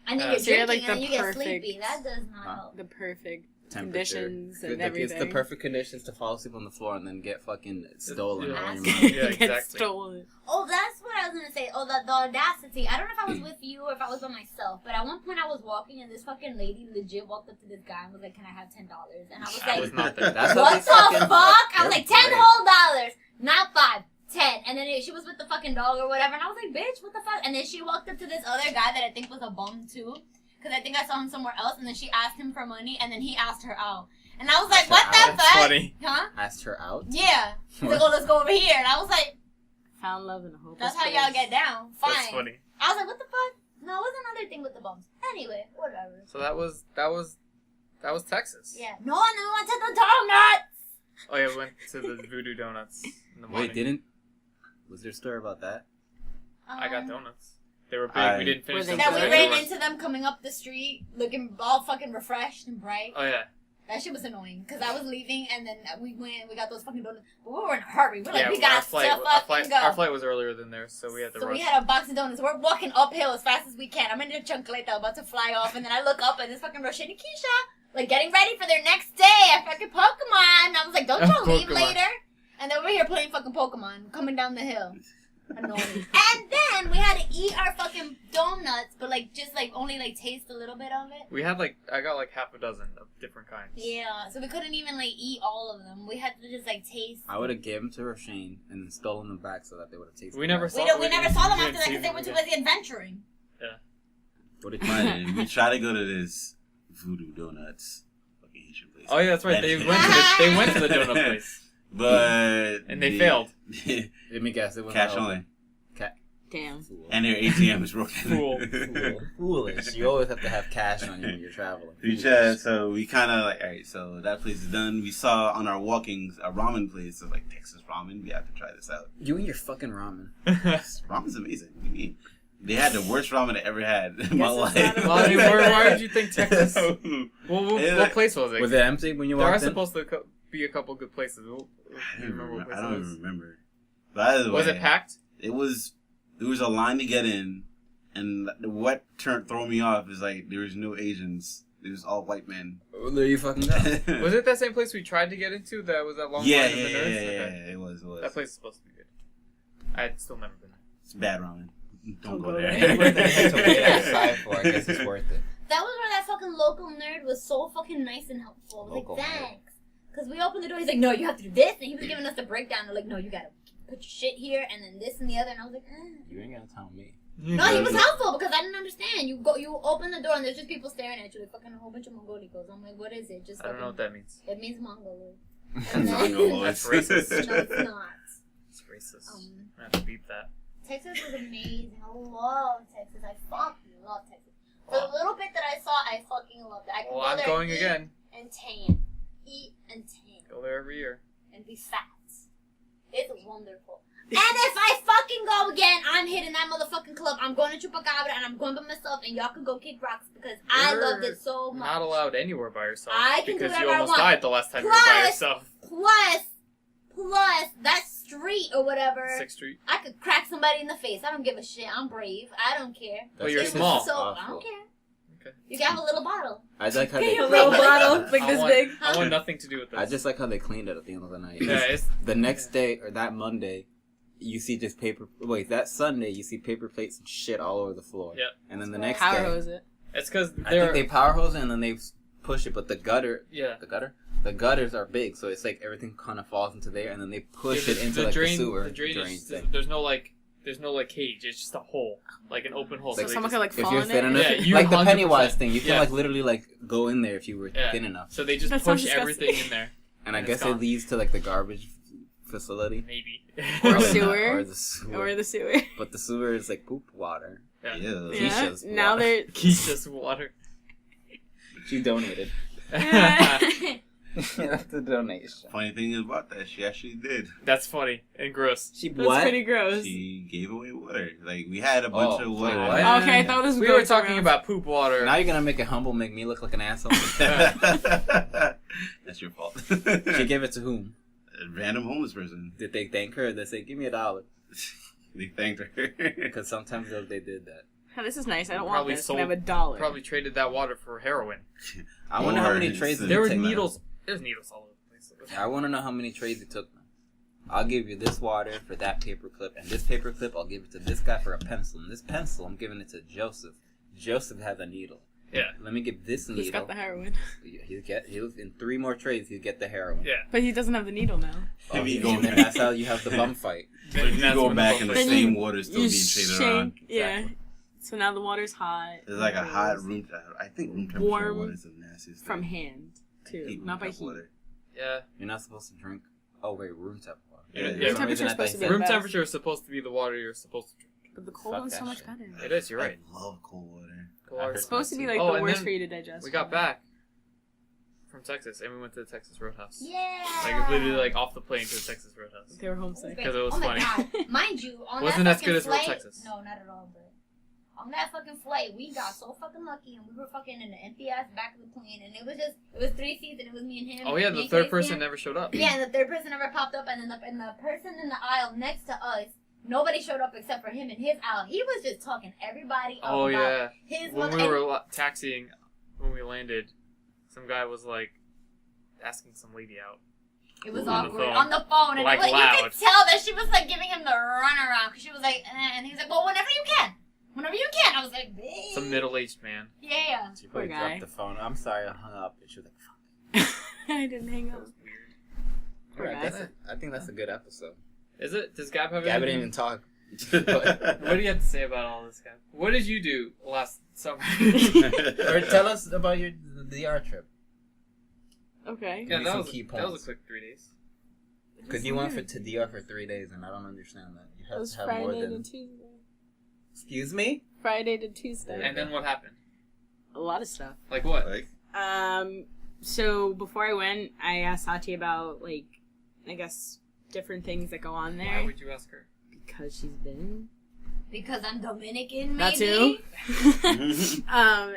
And then Yeah. you're So you're drinking, like and then the you get perfect- sleepy. That does not help. The perfect Temperature. conditions and Good, like, everything. it's the perfect conditions to fall asleep on the floor and then get fucking stolen Yeah. out of your Get mouth. Yeah, Get exactly. stolen. Oh, that's what I was gonna say. Oh, the audacity. I don't know if I was with you or if I was by myself, but at one point I was walking and this fucking lady legit walked up to this guy and was like, "Can I have $10?" And I was I like, was not there. That's "What the fucking- fuck?" I they're was like, "10 brave. whole dollars, not 5, 10." And then she was with the fucking dog or whatever, and I was like, "Bitch, what the fuck?" And then she walked up to this other guy that I think was a bum too, because I think I saw him somewhere else, and then she asked him for money, and then he asked her out. And I was like, Asked her "What the out? That's fuck?" funny. Huh? Asked her out. Yeah. He's like, "Oh, let's go over here." And I was like, Found love in a hopeless "That's how place. y'all get down." Fine. That's funny. I was like, "What the fuck?" No, it was another thing with the bums. Anyway, whatever. So that was Texas. Yeah. No, we went to the donuts. Oh yeah, we went to the Voodoo Donuts in the morning. Wait, was there a story about that? I got donuts. They were big. I- We didn't finish Were they them. That good? we so ran were- into them coming up the street, looking all fucking refreshed and bright. Oh yeah. That shit was annoying because I was leaving and then we got those fucking donuts. But we were in a hurry. We're like, Yeah, we got our flight, to fucking go. our flight was earlier than theirs, so we had to So rush. we had a box of donuts. We're walking uphill as fast as we can. I'm in the chancleta about to fly off, and then I look up and this fucking Roshane and Keisha like getting ready for their next day at fucking Pokemon. I was like, don't y'all leave Pokemon. later? And then we're here playing fucking Pokemon, coming down the hill. Annoying. And then we had to eat our fucking donuts, but like just like only like taste a little bit of it. We had I got like half a dozen of different kinds. Yeah, so we couldn't even like eat all of them. We had to just like taste. I would have given them to Roshane and then stolen them back so that they would have tasted. We never better. saw- We never saw them we after didn't that see because they them were too again. busy adventuring. What did you Fine, we try to go to this Voodoo Donuts fucking Asian place. Oh yeah, that's right. They And- went to the donut place. But And they failed. Let me guess. It was Cash only. Damn. Fool. And their ATM is broken. Fool. Foolish. You always have to have cash on you when you're traveling. So we kind of like, all right, so that place is done. We saw on our walkings a ramen place. So like Texas ramen. We have to try this out. You and your fucking ramen. Ramen's amazing. What do you mean? They had the worst ramen I ever had in my Guess life. it's not Well, I mean, why did you think Texas? I What place was it? Was it empty when you There are walked in? supposed to be a couple good places. don't Remember what remember. place I it don't was? even remember. By the way, Was it packed? It was. There was a line to get in, and what threw me off is like there was no Asians. It was all white men. Oh, there you fucking go. Was it that same place we tried to get into that was that long Yeah, line yeah, of the yeah, nerds? yeah, Okay. yeah. It was. That place is supposed to be good. I'd still never been there. It's bad ramen. Don't go go there. there. What they had to wait outside for, I guess it's worth it. That was where that fucking local nerd was so fucking nice and helpful. I was Local like, nerd. thanks. Because we opened the door, he's like, no, you have to do this. And he was giving us the breakdown. They're like, no, you gotta put your shit here and then this and the other. And I was like, You ain't gonna tell me. No, he was helpful because I didn't understand. You open the door and there's just people staring at you, like fucking a whole bunch of Mongolicos. I'm like, what is it? Just I don't know what that means. It means Mongoloid. That's racist. No, it's not. It's racist. I have to beep that. Texas was amazing. I love Texas. I fucking love Texas. For the little bit that I saw, I fucking loved it. I could Well, go I'm there going and eat again. and tan. Eat and tan. Go there every year. And be fat. It's wonderful. And if I fucking go again, I'm hitting that motherfucking club. I'm going to Chupacabra and I'm going by myself and y'all can go kick rocks because I You're loved it so much. Not allowed anywhere by yourself. I can do because you whatever I almost want. died the last time you were by Plus- yourself. Plus, that street or whatever, 6th Street. I could crack somebody in the face. I don't give a shit. I'm brave. I don't care. Well, you're That's small. So, I awful. don't care. Okay. You can have a little bottle. I like how Okay, they a little bottle, like I this want, big. I want nothing to do with this. I just like how they cleaned it at the end of the night. Yeah, it's The next day or that Monday, you see just paper. Wait, that Sunday you see paper plates and shit all over the floor. Yep. And then the next Power day, hose it. it's because I they're think they power hose it and then they push it, but the gutters are big, so it's like everything kind of falls into there, and then they push it into the sewer. The drainage. drain thing. There's no cage. It's just a hole, like an open hole. It's like So they someone just- could like If fall you're in thin it. enough, Yeah, you like the 100%. Pennywise thing, you can Yeah. like literally like go in there if you were Yeah. thin enough. So they just That sounds push disgusting. everything in there. And I and guess it's it gone. leads to like the garbage facility. Maybe. Or Probably not, sewer. or the sewer. Or the sewer. But the sewer is like poop water. Yeah. Yeah. Yeah. Keisha's Now water. they're. Keisha's water. She donated. That's the donation. Funny thing about that, she actually did. That's funny and gross. She That's pretty gross. She gave away water. Like, we had a bunch of water. wait, what? Okay, I thought this was We going were talking somewhere about poop water. Now you're gonna make it humble, make me look like an asshole. That's your fault. She gave it to whom? A random homeless person. Did they thank her? Or they say, "Give me $1"? They thanked her. Because sometimes they did that. Oh, this is nice. I don't want Probably this. sold- Can I have $1? Probably traded that water for heroin. I wonder how Or many it's- trades did There it was take, man. needles. There's needles all over the place. I want to know how many trades it took. I'll give you this water for that paperclip, and this paperclip I'll give it to this guy for a pencil, and this pencil I'm giving it to Joseph. Joseph has a needle. Yeah. Let me give this needle. He's got the heroin. He'll in 3 more trades he'll get the heroin. Yeah. But he doesn't have the needle now. If you and go then that's how you have the bum fight. But if you That's go when the back bum and the fight- Then same you- water is still You being traded shake- around. Yeah. Exactly. So now the water's hot. There's like a hot room. I think room temperature Warm water is the nastiest. From thing. hand, I too. hate Not by room heat. temp water. Yeah. You're not supposed to drink. Oh wait, room temp water. Yeah, For yeah, some room reason temperature's I thought supposed you to be said- Room best. temperature is supposed to be the water you're supposed to drink. But the cold Fuck one's that so much shit. better. It is. You're right. I love cold water. I heard It's supposed to be like Oh, the and worst then for you to digest. We got back from Texas and we went to the Texas Roadhouse. Yeah. Like literally like off the plane to the Texas Roadhouse. They were homesick. Because it was oh my funny. God. Mind you, on Wasn't that as good fucking as real flight, Texas. No, not at all. But on that fucking flight, we got so fucking lucky, and we were fucking in the empty ass back of the plane, and it was 3 seats, and it was me and him. Oh yeah, and the me and third Casey. person never showed up. Yeah, and the third person never popped up, and then the person in the aisle next to us, nobody showed up except for him in his aisle. He was just talking everybody up Oh about yeah. his When mother- we and- were taxiing, when we landed, some guy was like asking some lady out. It was on the awkward phone. on the phone, and Like, like, you loud. could tell that she was like giving him the runaround because she was like, and he was like, well, whenever you can. I was like, bitch. Some middle-aged man. Yeah. She probably Poor guy. dropped the phone. I'm sorry, I hung up. And she was like, "Fuck." I didn't hang That up. was weird. Poor Alright, guy. that's it. I think that's a good episode. Is it? Does Gab have Gabby anything? didn't even talk. What do you have to say about all this, Gab? What did you do last summer? Or tell us about your DR trip. Okay. Yeah, Give me that some was, key that was points. a quick 3 days. Because you went to DR for 3 days, and I don't understand that. You It have was to have more Friday to than. Tuesday. Excuse me? Friday to Tuesday. And then what happened? A lot of stuff. Like what? Like, So before I went, I asked Sachi about, like, I guess, different things that go on Why there. would you ask her? Because she's been. Because I'm Dominican, maybe. That too.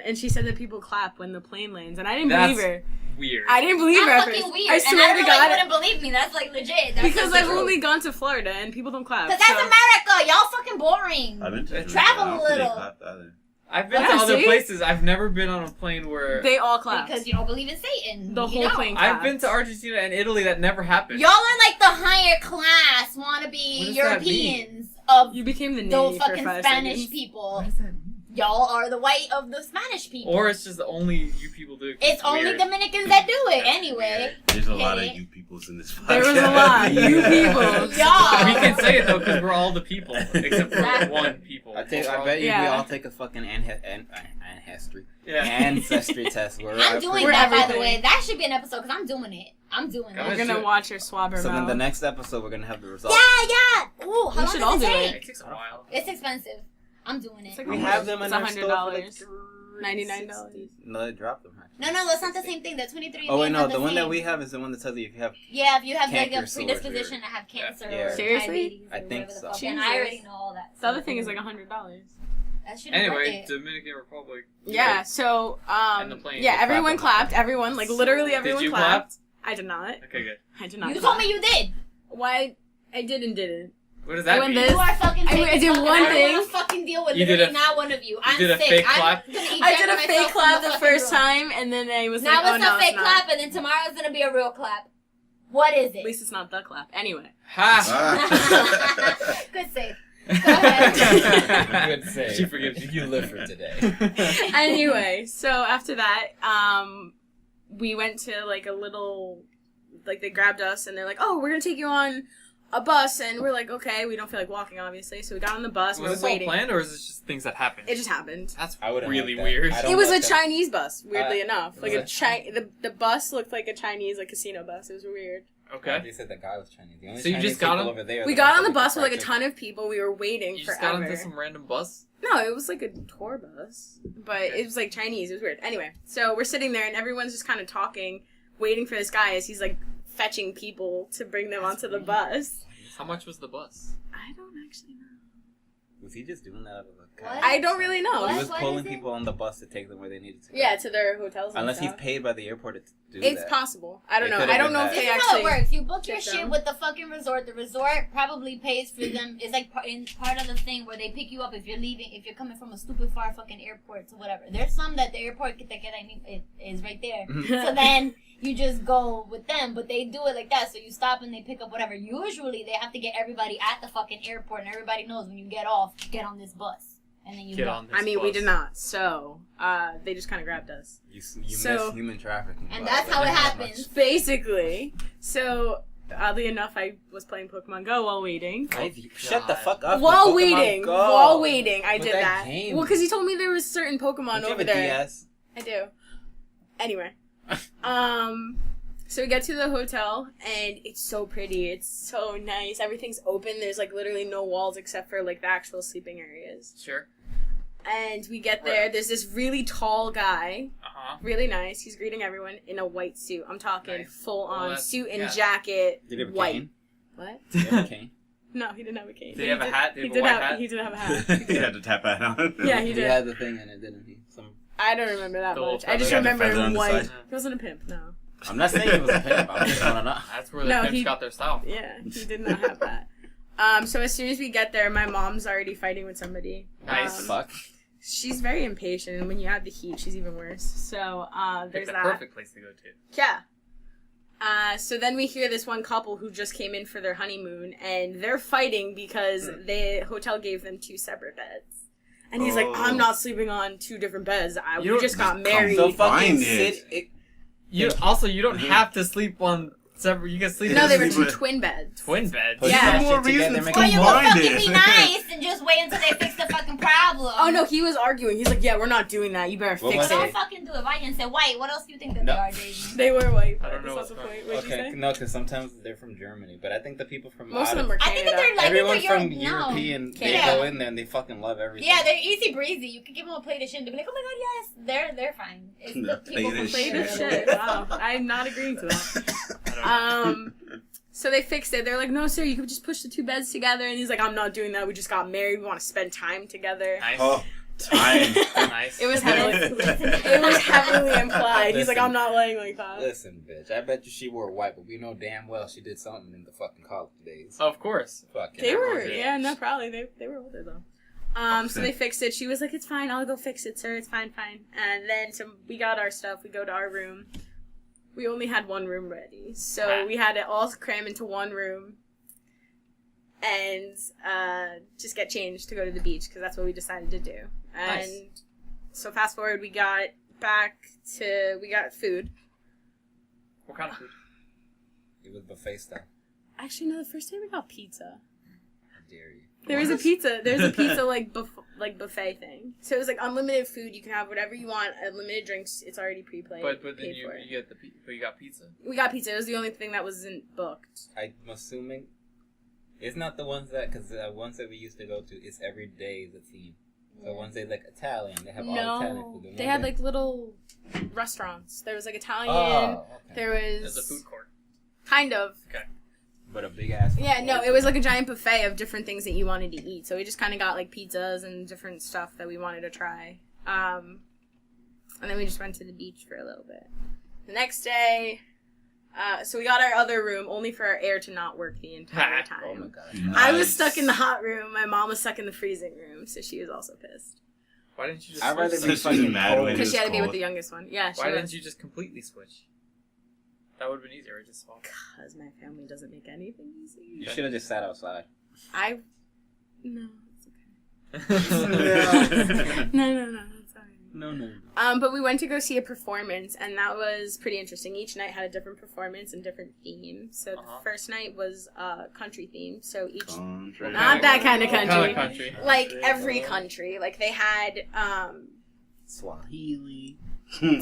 And she said that people clap when the plane lands, and I didn't believe her. Weird. I didn't believe her That's at fucking first. weird. I and swear I to really God. wouldn't believe me. That's like legit. That's Because just the I've truth. only gone to Florida, and people don't clap. Because that's so- America. Y'all fucking boring. I've been to Travel I don't a think they little. clapped either. I've been Yeah, to other see? places. I've never been on a plane where... They all clap. Because you don't believe in Satan. The You whole don't. plane I've been to claps. Argentina and Italy. That never happened. Y'all are like the higher class What wannabe does that Europeans of You became the those Navy for fucking 5 Spanish seconds. people. What does that mean? Y'all are the white of the Spanish people. Or it's just only you people do. it's only weird. Dominicans that do it That's anyway. There's a lot of Hit it. you peoples in this podcast. There was a lot. You people. Y'all. We can say it though because we're all the people, except for Exactly. one people. I We're all- bet you we Yeah. all take a fucking ancestry Yeah. ancestry test. Where I'm doing We're that, by the everything. way. That should be an episode because I'm doing it. I'm doing Go We're it. ahead. gonna watch her swab her So then mouth. the next episode we're gonna have the results. Yeah. Ooh, how We long should does all it do take? It takes a while. It's expensive. I'm doing it. It's like We how have much? them in It's our store for like $100. $99. No, they dropped them. Actually. No, that's not the same thing. The 23. Oh wait, no, the the one that same. we have is the one that tells you if you have. Yeah, if you have like a Canker sores predisposition or- to have cancer Yeah. or Seriously? diabetes or I think whatever the so. fuck. And I Jesus. already know all that. The other thing is like $100. That should be worth Anyway, it. Dominican Republic. Yeah. So And the plane. yeah, They everyone clap. clapped. Everyone, like literally everyone Did you clapped. clap? I did not. Okay, good. I did not. You clap. told me you did. Why? I did and didn't. What does that When mean? this- You are fucking I fake. did as fuck, one and I don't thing. want to fucking deal with You did literally a- not one of you. I'm did a sick. fake I'm clap? gonna I did a eject fake myself clap from the fucking first room. time, and then I was Now like, oh it's no, a fake it's not. clap, and then tomorrow's gonna be a real clap. What is At it? least it's not the clap. Anyway. Ha! Good save. Go ahead. Good save. She forgives you. You live for today. Anyway, so after that, we went to like a little, like they grabbed us and they're like, oh, we're gonna take you on a bus, and we're like, okay, we don't feel like walking, obviously, so we got on the bus. Was We're this all waiting. planned, or is this just things that happened? It just happened. That's I wouldn't really like that. weird. I don't It was a like that. Chinese bus, weirdly enough. Like was a it? the bus looked like a Chinese like casino bus. It was weird. Okay. They said the guy was Chinese. The only So you Chinese just got people on- over there. We got on the bus with like a ton of people. We were waiting You just forever. got onto some random bus? No, it was like a tour bus, but it was like Chinese. It was weird. Anyway, so we're sitting there and everyone's just kind of talking, waiting for this guy as he's like fetching people to bring them onto the bus. How much was the bus? I don't actually know. Was he just doing that out of a What? I don't really know. He What? was What pulling is it? people on the bus to take them where they needed to go. Yeah, to their hotels. And Unless he's stuff. paid by the airport to do It's that. possible. I don't It know. could've I don't been know if that. This they is how it actually. works. You book your get shit them. with the fucking resort. The resort probably pays for them. It's like part of the thing where they pick you up if you're leaving, if you're coming from a stupid far fucking airport to whatever. There's some that the airport it is right there. So then you just go with them, but they do it like that. So you stop and they pick up whatever. Usually they have to get everybody at the fucking airport, and everybody knows when you get off, get on this bus, and then you Get go. on this I mean, we bus. did not. So they just kind of grabbed us. You So- miss human trafficking. And by that's how it that happens. much. Basically. So oddly enough, I was playing Pokemon Go while waiting. Shut the fuck up. While with Pokemon waiting, Go. while waiting, I With did that. game. Well, because he told me there was certain Pokemon Don't you have over a there. DS? I do. Anyway, so we get to the hotel and it's so pretty. It's so nice. Everything's open. There's like literally no walls except for like the actual sleeping areas. Sure. And we get there. There's this really tall guy, Uh-huh. really nice. He's greeting everyone in a white suit. I'm talking Nice. full Well, on that's- suit and yeah. jacket. Did he have a white. cane? What? Did he have a cane? No, he didn't have a cane. Did he have a hat? Did he He have a did white have. hat? He did have a hat. He had to tap that on. Yeah, he He did. had the thing in it, didn't he? I don't remember that The little much. I just feather. He had the remember feather on him the white. side. He wasn't a pimp. No. I'm not saying he was a pimp. I just want to know. That's where the No, pimps he- got their style. Yeah, he did not have that. So as soon as we get there, my mom's already fighting with somebody. Nice. Fuck. She's very impatient, and when you add the heat, she's even worse. So Picked there's the that. perfect place to go to. Yeah. So then we hear this one couple who just came in for their honeymoon, and they're fighting because the hotel gave them 2 separate beds. And he's like, Oh. I'm not sleeping on 2 different beds. We You just got just married. So fucking Find it. sit. You don't have to sleep on several. You can sleep No, in they were Sleep 2 twin beds. twin beds. Put Yeah. that More shit together, reasons make to Or it you combine can Mind fucking it. be nice and just wait until they fix the fucking problem. Oh no, he was arguing. He's like, yeah, we're not doing that. You better What fix was Don't it. fucking do it. Why didn't say white? What else do you think that No. they are, Jaden? They were white. I don't But know that's what's not the going point. What'd you Okay, say? no, because sometimes they're from Germany, but I think the people from Most out of them are I think Canada. that they're like everyone they're from no. European, they Canada. go in there and they fucking love everything. Yeah, they're easy breezy. You can give them a plate of shit and they'll be like, oh my god, yes. They're fine. It's The the people plate from of Plate of shit. shit. Wow, I'm not agreeing to that. I don't know. So they fixed it. They're like, no, sir, you could just push the 2 beds together. And he's like, I'm not doing that. We just got married. We want to spend time together. Nice. Oh, time. Nice. It was heavily implied. He's like, Listen. I'm not laying like that. Listen, bitch, I bet you she wore white, but we know damn well she did something in the fucking college days. Of course. Fucking They were, everyone did. yeah, no, probably. They were older, though. So they fixed it. She was like, it's fine. I'll go fix it, sir. It's fine, fine. And then so we got our stuff. We go to our room. We only had 1 room ready. So we had it all cram into 1 room. And just get changed to go to the beach because that's what we decided to do. And Nice. so fast forward, we got food. What kind of food? It was buffet style. Actually, no, the first day we got pizza. How dare you? There was a pizza. There's a pizza like buffet thing. So it was like unlimited food. You can have whatever you want. Unlimited drinks. It's already pre-played. But then paid you for. get but you got pizza. We got pizza. It was the only thing that wasn't booked. I'm assuming it's not the ones that, because the ones that we used to go to, it's every day is a theme. So ones they like Italian, they have all Italian No, food. they had like little restaurants. There was like Italian. Oh, okay. There was There's a food court. kind of. But a big ass. Yeah, no, it was like a giant buffet of different things that you wanted to eat. So we just kind of got like pizzas and different stuff that we wanted to try. And then we just went to the beach for a little bit. The next day, So we got our other room only for our air to not work the entire time. Oh my god. Nice. I was stuck in the hot room. My mom was stuck in the freezing room, so she was also pissed. Why didn't you just I'd rather switch? be She's fucking mad cold. when Because she had to be cold. with the youngest one. Yeah, she Why was. didn't you just completely switch? That would have been easier. Just swap. Because my family doesn't make anything easy. You should have just sat outside. No, it's okay. No, it's alright. No. But we went to go see a performance, and that was pretty interesting. Each night had a different performance and different theme. So the first night was country theme. So each not that kind of country. Like every country. Like they had Swahili.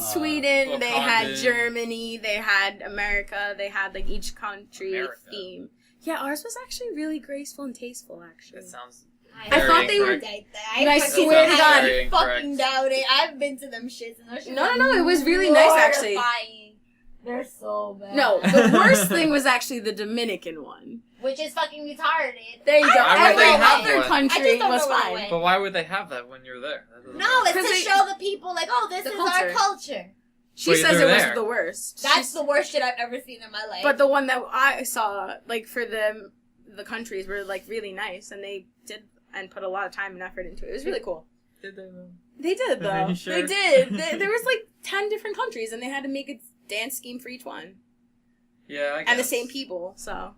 Sweden, they had Wakandan. Germany, they had America, they had like each country America. theme. Yeah, ours was actually really graceful and tasteful, actually. That sounds. I thought they were. I swear to God. Very fucking incorrect. doubt it. I've been to them shits and those shits. No, it was really nice, actually. Mortifying. They're so bad. No, the worst thing was actually the Dominican one. Which is fucking retarded. There you go. Why would Every they have other one? I country just don't was know where it fine. went. But why would they have that when you're there? That doesn't No, make it's to Because they- show the people, like, oh, this The is culture. our culture. She Wait, says it they're was there. the worst. That's the worst shit I've ever seen in my life. But the one that I saw, like for the countries were like really nice, and they did and put a lot of time and effort into it. It was really cool. Did they though? They did Are though. you sure? They did. There was like 10 different countries, and they had to make a dance scheme for each one, Yeah, I guess. and the same people. So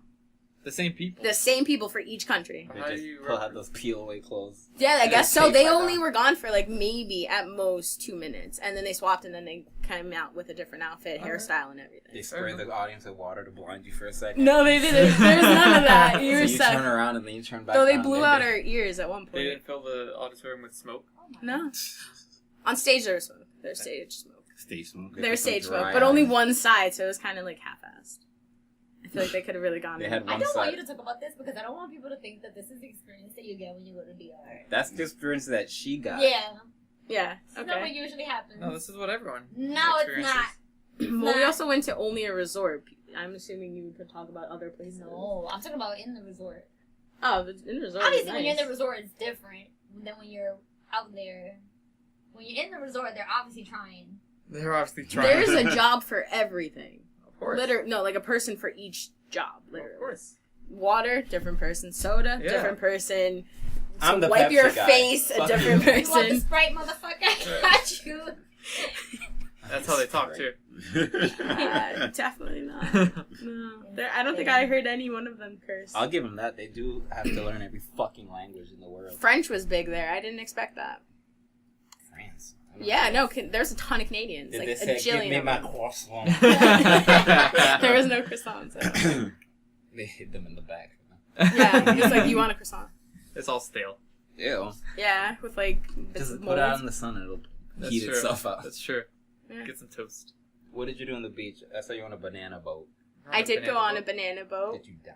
The same people. the same people for each country. They How do just you pull out those peel away clothes. Yeah, I Yeah, guess so. tape They like only that. were gone for like maybe at most 2 minutes, and then they swapped, and then they came out with a different outfit, Alright. hairstyle, and everything. They spray the audience with water to blind you for a second. No, they didn't. There's none of that. You So were you stuck. turn around and then you turn back. Though they on, blew and out they- our ears at one They point. didn't fill the auditorium with smoke. No. On stage there was smoke. There's stage smoke. Stay smoke. They There's put some stage smoke, dry but only ice. one side, so it was kind of like half-assed. I feel like they could have really gone They in. had I one don't want side. you to talk about this because I don't want people to think that this is the experience that you get when you go to DR. That's the experience that she got. Yeah. Yeah, It's not what okay. usually happens. No, this is what everyone. No, it's not. Well, we also went to only a resort. I'm assuming you could talk about other places. No, I'm talking about in the resort. Oh, the in the resort. Obviously, was when you're in the nice. resort, it's different than when you're out there. When you're in the resort, they're obviously trying. They're obviously trying. There's a job for everything. Of course. No, like a person for each job. Literally. Of course. Water, different person. Soda, Yeah. different person. I'm the wipe Pepsi your guy. face, a Fuck different you. You want the person. Sprite, motherfucker? I got you. That's how they talk too. Definitely not. No, I don't think I heard any one of them curse. I'll give them that. They do have to learn every fucking language in the world. French was big there. I didn't expect that. France. I don't Yeah, know. no, there's a ton of Canadians. Did Like they a say, give jillion me of my them. croissant? There was no croissants. They hit them in the back. Yeah, it's like, you want a croissant? It's all stale. Ew. Yeah, with like bits Just of put it out mold. in the sun and it'll That's heat true. itself out. That's true. Yeah. Get some toast. What did you do on the beach? I saw you on a banana boat. I did go on a banana boat. Did you die?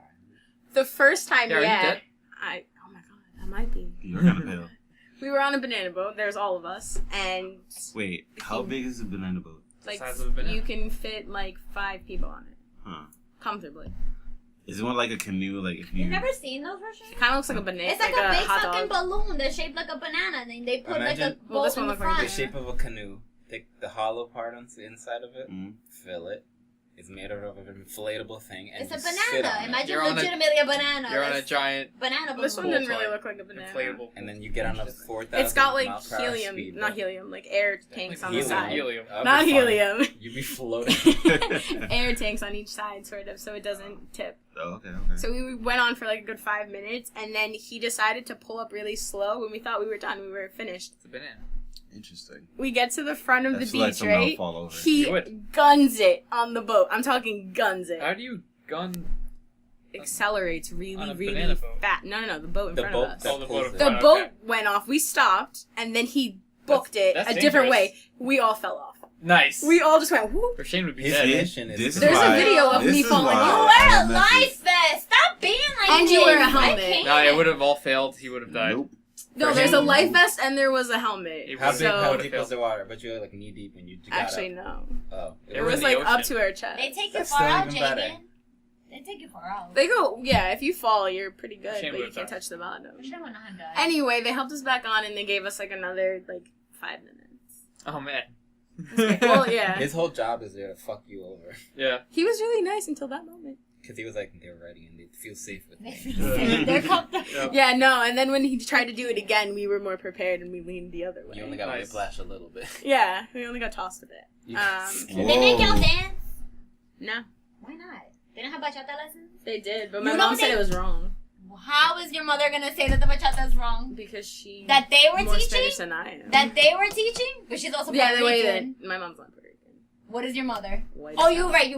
The first time, Yeah, are you yeah. dead? Oh my god, I might be. You're kind of pale. We were on a banana boat. There's all of us, and Wait, how big is a banana boat? like Size of a banana. you can fit like 5 people on it Huh. comfortably. Is it one like a canoe? Like if you. You've never seen those, Roshane? It kind of looks like a banana. It's like a big hot fucking dog. balloon that's shaped like a banana, and then they put like a Imagine- Well, boat this in one the looked like front. The shape of a canoe. Take the hollow part on the inside of it, Mm. fill it. It's made out of an inflatable thing, and It's a you sit banana. on it. Imagine You're on a- legitimately a banana. You're on a That's giant banana balloon. This one Full didn't really time. look like a banana. inflatable. And then you get on a 4,000 It's got like mile per hour helium, speed not boat. helium, like air tanks on the Helium. side. Helium. That'd be Not fun. helium. You'd be floating. Air tanks on each side, sort of, so it doesn't tip. Oh, okay. So we went on for like a good 5 minutes, and then he decided to pull up really slow. When we thought we were done, we were finished. It's a banana. Interesting. We get to the front of That's the like beach, somehow right? fall over. He You would. guns it on the boat. I'm talking guns it. How do you gun? Accelerates On really, a really banana boat? fast. No, the boat in The front boat of us. that Oh, the pulls boat. it. The Okay. boat went off. We stopped, and then he booked That's it a different dangerous. way. We all fell off. Nice. We all just went whoop. Roshane would be His dead. mission is This to is There's a why- video of this me is falling why You off. I wear a don't life mess vest. Stop being like And this. you wear a I helmet. can't. No, it would have all failed. He would have with- died. Nope. No, there's a life vest and there was a helmet. It How was- big? How So deep was the water? But you were like knee deep when you got actually up. no, Oh, They it were was in the like up ocean. to our chest. They take you That's far still out, even better. Jaden. They take you far out. They go, yeah. If you fall, you're pretty good, Shame but you would've can't died. touch the bottom. I don't want to die. Anyway, they helped us back on and they gave us like another like 5 minutes. Oh man. Well, yeah. His whole job is there to fuck you over. Yeah. He was really nice until that moment. Because he was like, they're ready and they feel safe with me. They're comfortable. Yeah, no, and then when he tried to do it again, we were more prepared and we leaned the other way. You only got whiplash a little bit. Yeah, we only got tossed a bit. Did they make y'all dance? No. Why not? They didn't have bachata lessons? They did, but my mom said it was wrong. How is your mother gonna say that the bachata is wrong? Because she... That they were more teaching? Spanish than I am. That they were teaching? But she's also Puerto the way Rican. that... My mom's not Puerto Rican. What is your mother? White Oh, you're right.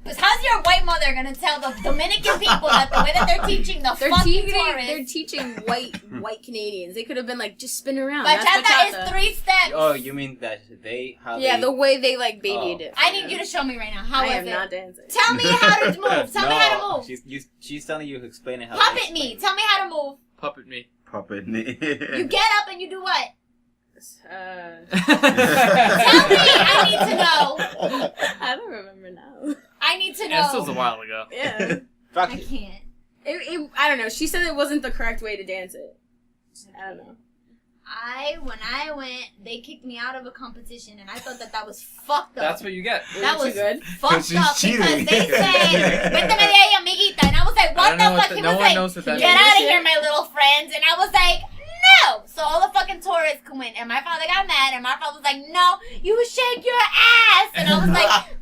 Because how's your white mother gonna tell the Dominican people that the way that they're teaching the fucking tourists... They're teaching white Canadians. They could have been like, just spin around. Bachata is 3 steps. Oh, you mean that they... the way they like babied it. I need you to show me right now. How I is am it? not dancing. Tell me how to move. Tell me how to move. She's telling you, explaining how Puppet me. Tell me how to move. Puppet me. Puppet. You get up and you do what? Tell me. I need to know. I don't remember now. I need to know. Yeah, this was a while ago. Yeah. I can't. I don't know. She said it wasn't the correct way to dance it. I don't know. When I went, they kicked me out of a competition, and I thought that was fucked up. That's what you get. That was good. Fucked up cheating. because they said, "Vete de ahí, amiguita," and I was like, "What the fuck?" He was like, knows what that "Get means. out of here, my little friends," and I was like, "No!" So all the fucking tourists went, and my father got mad, and my father was like, "No, you shake your ass," and I was like.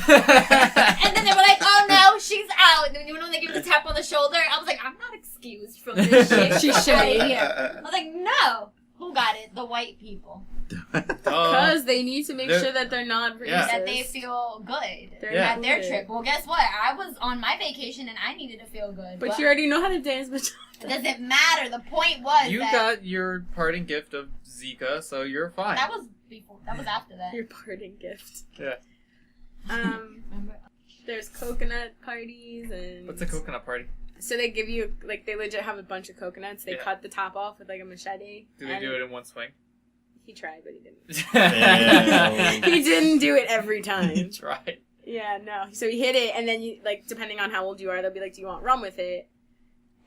And then they were like, "Oh no, she's out." And you know when they give you the tap on the shoulder, I was like, "I'm not excused from this shit." She's shitty. I was like, "No." Who got it? The white people. Because they need to make sure that they're not racist. Yeah. That they feel good They're at their trip. Well, guess what? I was on my vacation and I needed to feel good. But you already know how to dance, but it doesn't matter. The point was You that got your parting gift of Zika, so you're fine. that was before. That was after that. your parting gift. Yeah. Remember? There's coconut parties and... What's a coconut party? So they give you, like, they legit have a bunch of coconuts. They Yeah. cut the top off with, like, a machete. Do they do it in one swing? He tried, but he didn't. Damn. He didn't do it every time. Try. Yeah, no. So he hit it, and then, you like, depending on how old you are, they'll be like, do you want rum with it?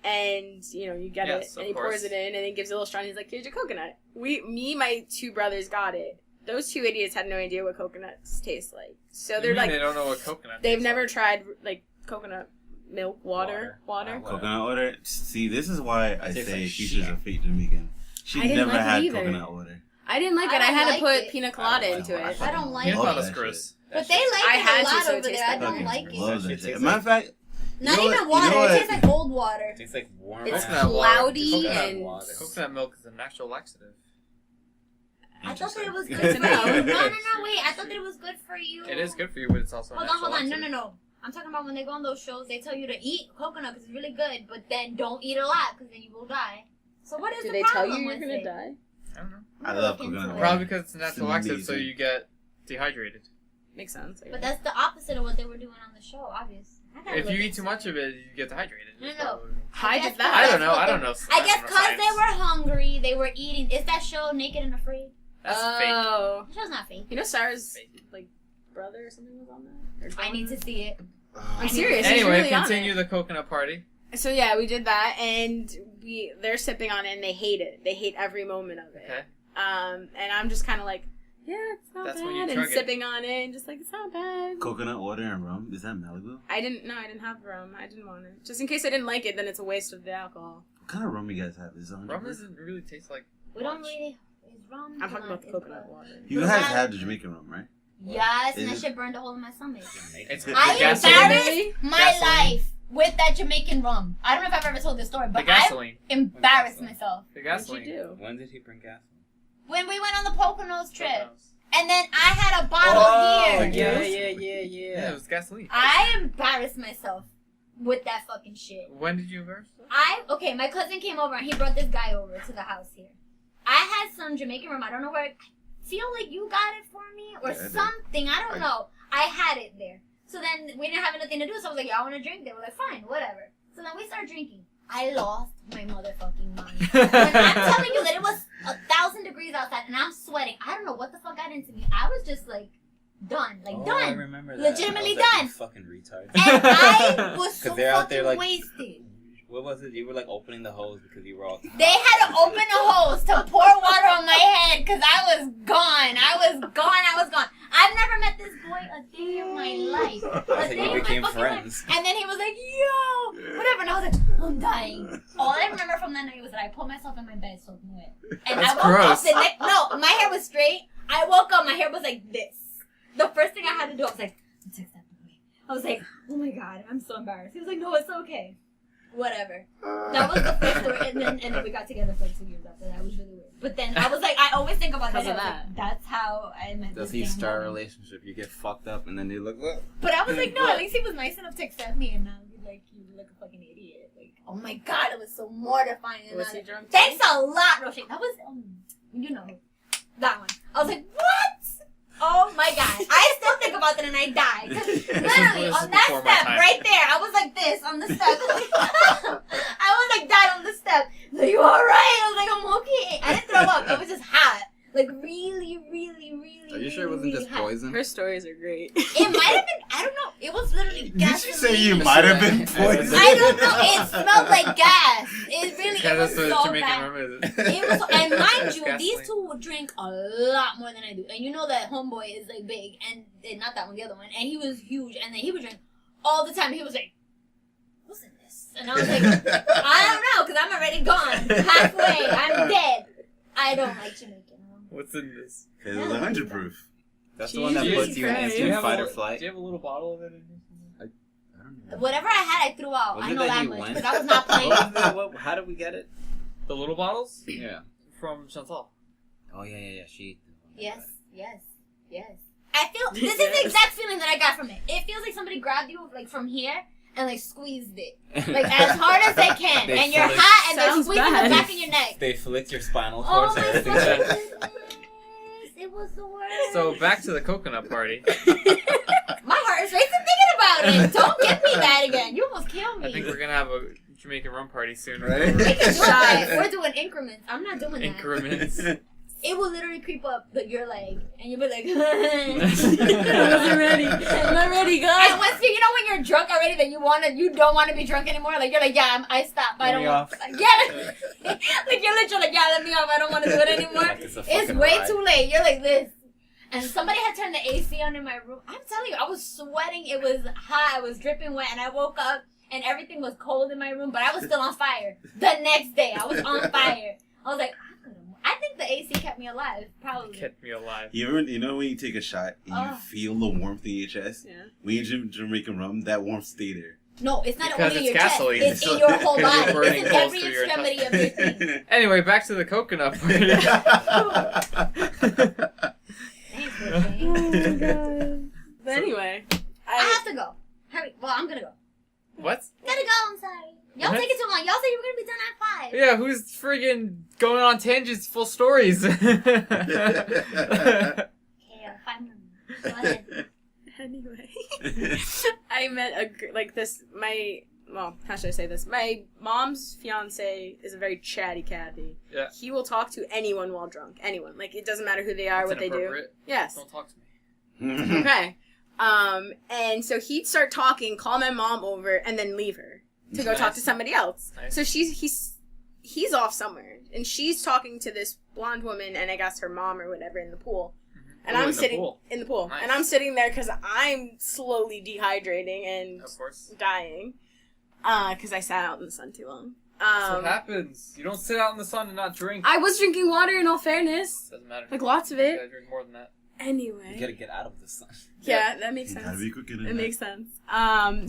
And, you know, you get Yes, it, and of he course. pours it in, and then gives it a little straw, and he's like, here's your coconut. My 2 brothers got it. Those 2 idiots had no idea what coconuts taste like. So they're like, they don't know what coconut they've tastes never like. tried, like, coconut milk, water. Coconut water. See, this is why I tastes say like she's shit. a fake Jamaican. She I didn't never like it had either. coconut water. I didn't like I it. I don't had to like put it. pina colada I don't into like it. it. I don't like Peanut Love butter that is gross. But they I like it had a to, lot so it over tastes there. I better. don't like Love it. that It shit. tastes Matter of fact, Not You know even what? water. You know It what? tastes like cold water. It tastes like warm It's ass. Coconut water. cloudy Coconut and... water. Coconut milk is a natural laxative. I thought that it was good Good for to know. you. No, wait. I thought that it was good for you. It is good for you, but it's also a Hold natural on. laxative. No. I'm talking about when they go on those shows, they tell you to eat coconut because it's really good, but then don't eat a lot because then you will die. So what is Do the they tell problem you you're with gonna it? die? I don't know. I love Look into coconut it. water. Probably because it's a natural laxative, so amazing. you get dehydrated. Makes sense. I But guess. that's the opposite of what they were doing on the show, obviously. I gotta If look you eat into too much of it, you get dehydrated. No. Probably. How guess did that? I that's don't know. what I they- don't know. I guess don't know because they science. were hungry, they were eating. Is that show Naked and Afraid? That's fake. Oh. The show's not fake. You know Sarah's, like, brother or something was on that? Or I need to daughter? see it. I'm serious. He's Anyway, really on continue it. the coconut party. So yeah, we did that, and they're sipping on it, and they hate it. They hate every moment of it. Okay. And I'm just kind of like, yeah, it's not That's bad, when you and chug it. sipping on it, and just like, it's not bad. Coconut water and rum? Is that Malibu? I didn't have rum. I didn't want it. Just in case I didn't like it, then it's a waste of the alcohol. What kind of rum you guys have? Is it 100%? Rum doesn't really taste like. We don't much. really. Is rum? I'm talking about the is coconut good. water. You guys had the Jamaican rum, right? Yes, and Is that it- shit burned a hole in my stomach. It's The I gasoline. embarrassed my Gasoline. life with that Jamaican rum. I don't know if I've ever told this story, The but I gasoline. embarrassed Gasoline. myself. The What'd gasoline. you do? When did he bring gas? When we went on the Poconos trip, Coconuts. and then I had a bottle Oh, here. yeah. Yeah, it was gasoline. I embarrassed myself with that fucking shit. When did you verse? Okay, my cousin came over and he brought this guy over to the house here. I had some Jamaican rum. I don't know where. I feel like you got it for me or Yeah, I did. something. I don't know. I had it there. So then we didn't have anything to do. So I was like, y'all want to drink? They were like, fine, whatever. So then we started drinking. I lost my motherfucking mind. When I'm telling you that it was 1,000 degrees outside and I'm sweating, I don't know what the fuck got into me. I was just like done, I done. remember that. Legitimately I was like, done. You fucking retard. And I was so 'Cause they're out there, fucking like- wasted. What was it? You were like opening the hose because you were all tired. They had to open a hose to pour water on my head because I was gone. I've never met this boy a day in my life. That's how you became friends. And then he was like, yo, whatever. And I was like, I'm dying. All I remember from that night was that I put myself in my bed soaking wet. And That's I woke gross. up the next, no, my hair was straight. I woke up, my hair was like this. The first thing I had to do, I was like, text that boy. I was like, oh my God, I'm so embarrassed. He was like, no, it's okay. Whatever. That was the first story, and then we got together for like 2 years after that. It was really weird. But then I was like, I always think about that. Because of Like, that's how I met. Does this he damn start a woman. relationship? You get fucked up and then they look up. But I was like, no, at least he was nice enough to accept me, and now he's like, you look a fucking idiot. Like, oh my God, it was so mortifying. And Was I he was drunk? too? Thanks a lot, Roshane. That was, you know, that one. I was like, what? Oh my God. I still think about it and I die. 'Cause literally, This is on that before my step time. right there, I was like this on the step. I was like that on the step. Like, you alright? I was like, I'm okay. I didn't throw up. I was just hot. Like, really, really, really. Are you sure it wasn't really just hot. poison? Her stories are great. It might have been, I don't know. It was literally Did gas. you say you might have been poisoned? I don't know. It smelled like gas. It really, it was That's what so Jamaican bad. rum is. It was, and mind you, Gasoline. these two would drink a lot more than I do. And you know that homeboy is like big, and not that one, the other one. And he was huge, and then he would drink all the time. He was like, "What's in this?" And I was like, "I don't know, because I'm already gone, halfway. I'm dead. I don't like Jamaican rum." What's in this? It was 100 proof. That's the one that Jesus puts you in Christ. instant fight or Do flight. you have a little bottle of it in here? I don't know. Whatever I had, I threw out. Was I it know that he much went? because I was not playing. How did we get it? The little bottles? Yeah. From Chantal. Oh yeah. She. Yes. I feel this is the exact feeling that I got from it. It feels like somebody grabbed you like from here and like squeezed it like as hard as they can, They and you're flick- hot and they're Sounds squeezing bad. the back of your neck. They flicked your spinal Oh cord so my everything. fucking goodness! It was the worst. So back to the coconut party. My heart is racing thinking about it. Don't give me that again. You almost killed me. I think we're gonna have a Jamaican rum party soon. Right? We can do it, Shots. but we're doing increments. I'm not doing that. Increments. It will literally creep up your leg, and you'll be like, I wasn't ready. I'm not ready, And guys. once you know when you're drunk already, that you don't want to be drunk anymore. Like you're like, yeah, I stopped. I Let don't me want. off. Yeah, like you're literally like, yeah, let me off. I don't want to do it anymore. Like it's a It's fucking way ride. too late. You're like this, and somebody had turned the AC on in my room. I'm telling you, I was sweating. It was hot. I was dripping wet, and I woke up and everything was cold in my room, but I was still on fire. The next day, I was on fire. I was like, I think the AC kept me alive. Probably. Kept me alive. You know when you take a shot and you Oh. feel the warmth in your chest? Yeah. When you drink Jamaican rum, that warmth stay there. No, it's not Because only in it's your gasoline. chest. It's in your whole Because body. you're burning It's in holes every through your extremity of your thing. Anyway, back to the coconut party. Thanks, Oh Roshane. my god. But anyway, I have to go. Hurry. Well, I'm gonna go. What? Gotta go. I'm sorry. Y'all What? take it too long. Y'all said you were gonna be done at 5. Yeah, who's friggin' going on tangents full stories? Okay, 5 minutes. Go ahead. anyway, I met how should I say this? My mom's fiance is a very chatty catty. Yeah. He will talk to anyone while drunk. Anyone. Like, it doesn't matter who they are, That's what they do. inappropriate. Yes. Don't talk to me. Okay. And so he'd start talking, call my mom over, and then leave her to go talk Nice. to somebody else. Nice. So he's off somewhere, and she's talking to this blonde woman, and I guess her mom or whatever in the pool. And Ooh, I'm in the sitting pool. in the pool, Nice. and I'm sitting there because I'm slowly dehydrating and Of course. dying, because I sat out in the sun too long. That's what happens. You don't sit out in the sun and not drink. I was drinking water, in all fairness, Doesn't matter. like lots of You it. gotta drink more than that. Anyway, You gotta get out of the sun. yeah, that makes Gotta sense. be quicker than It that. makes sense.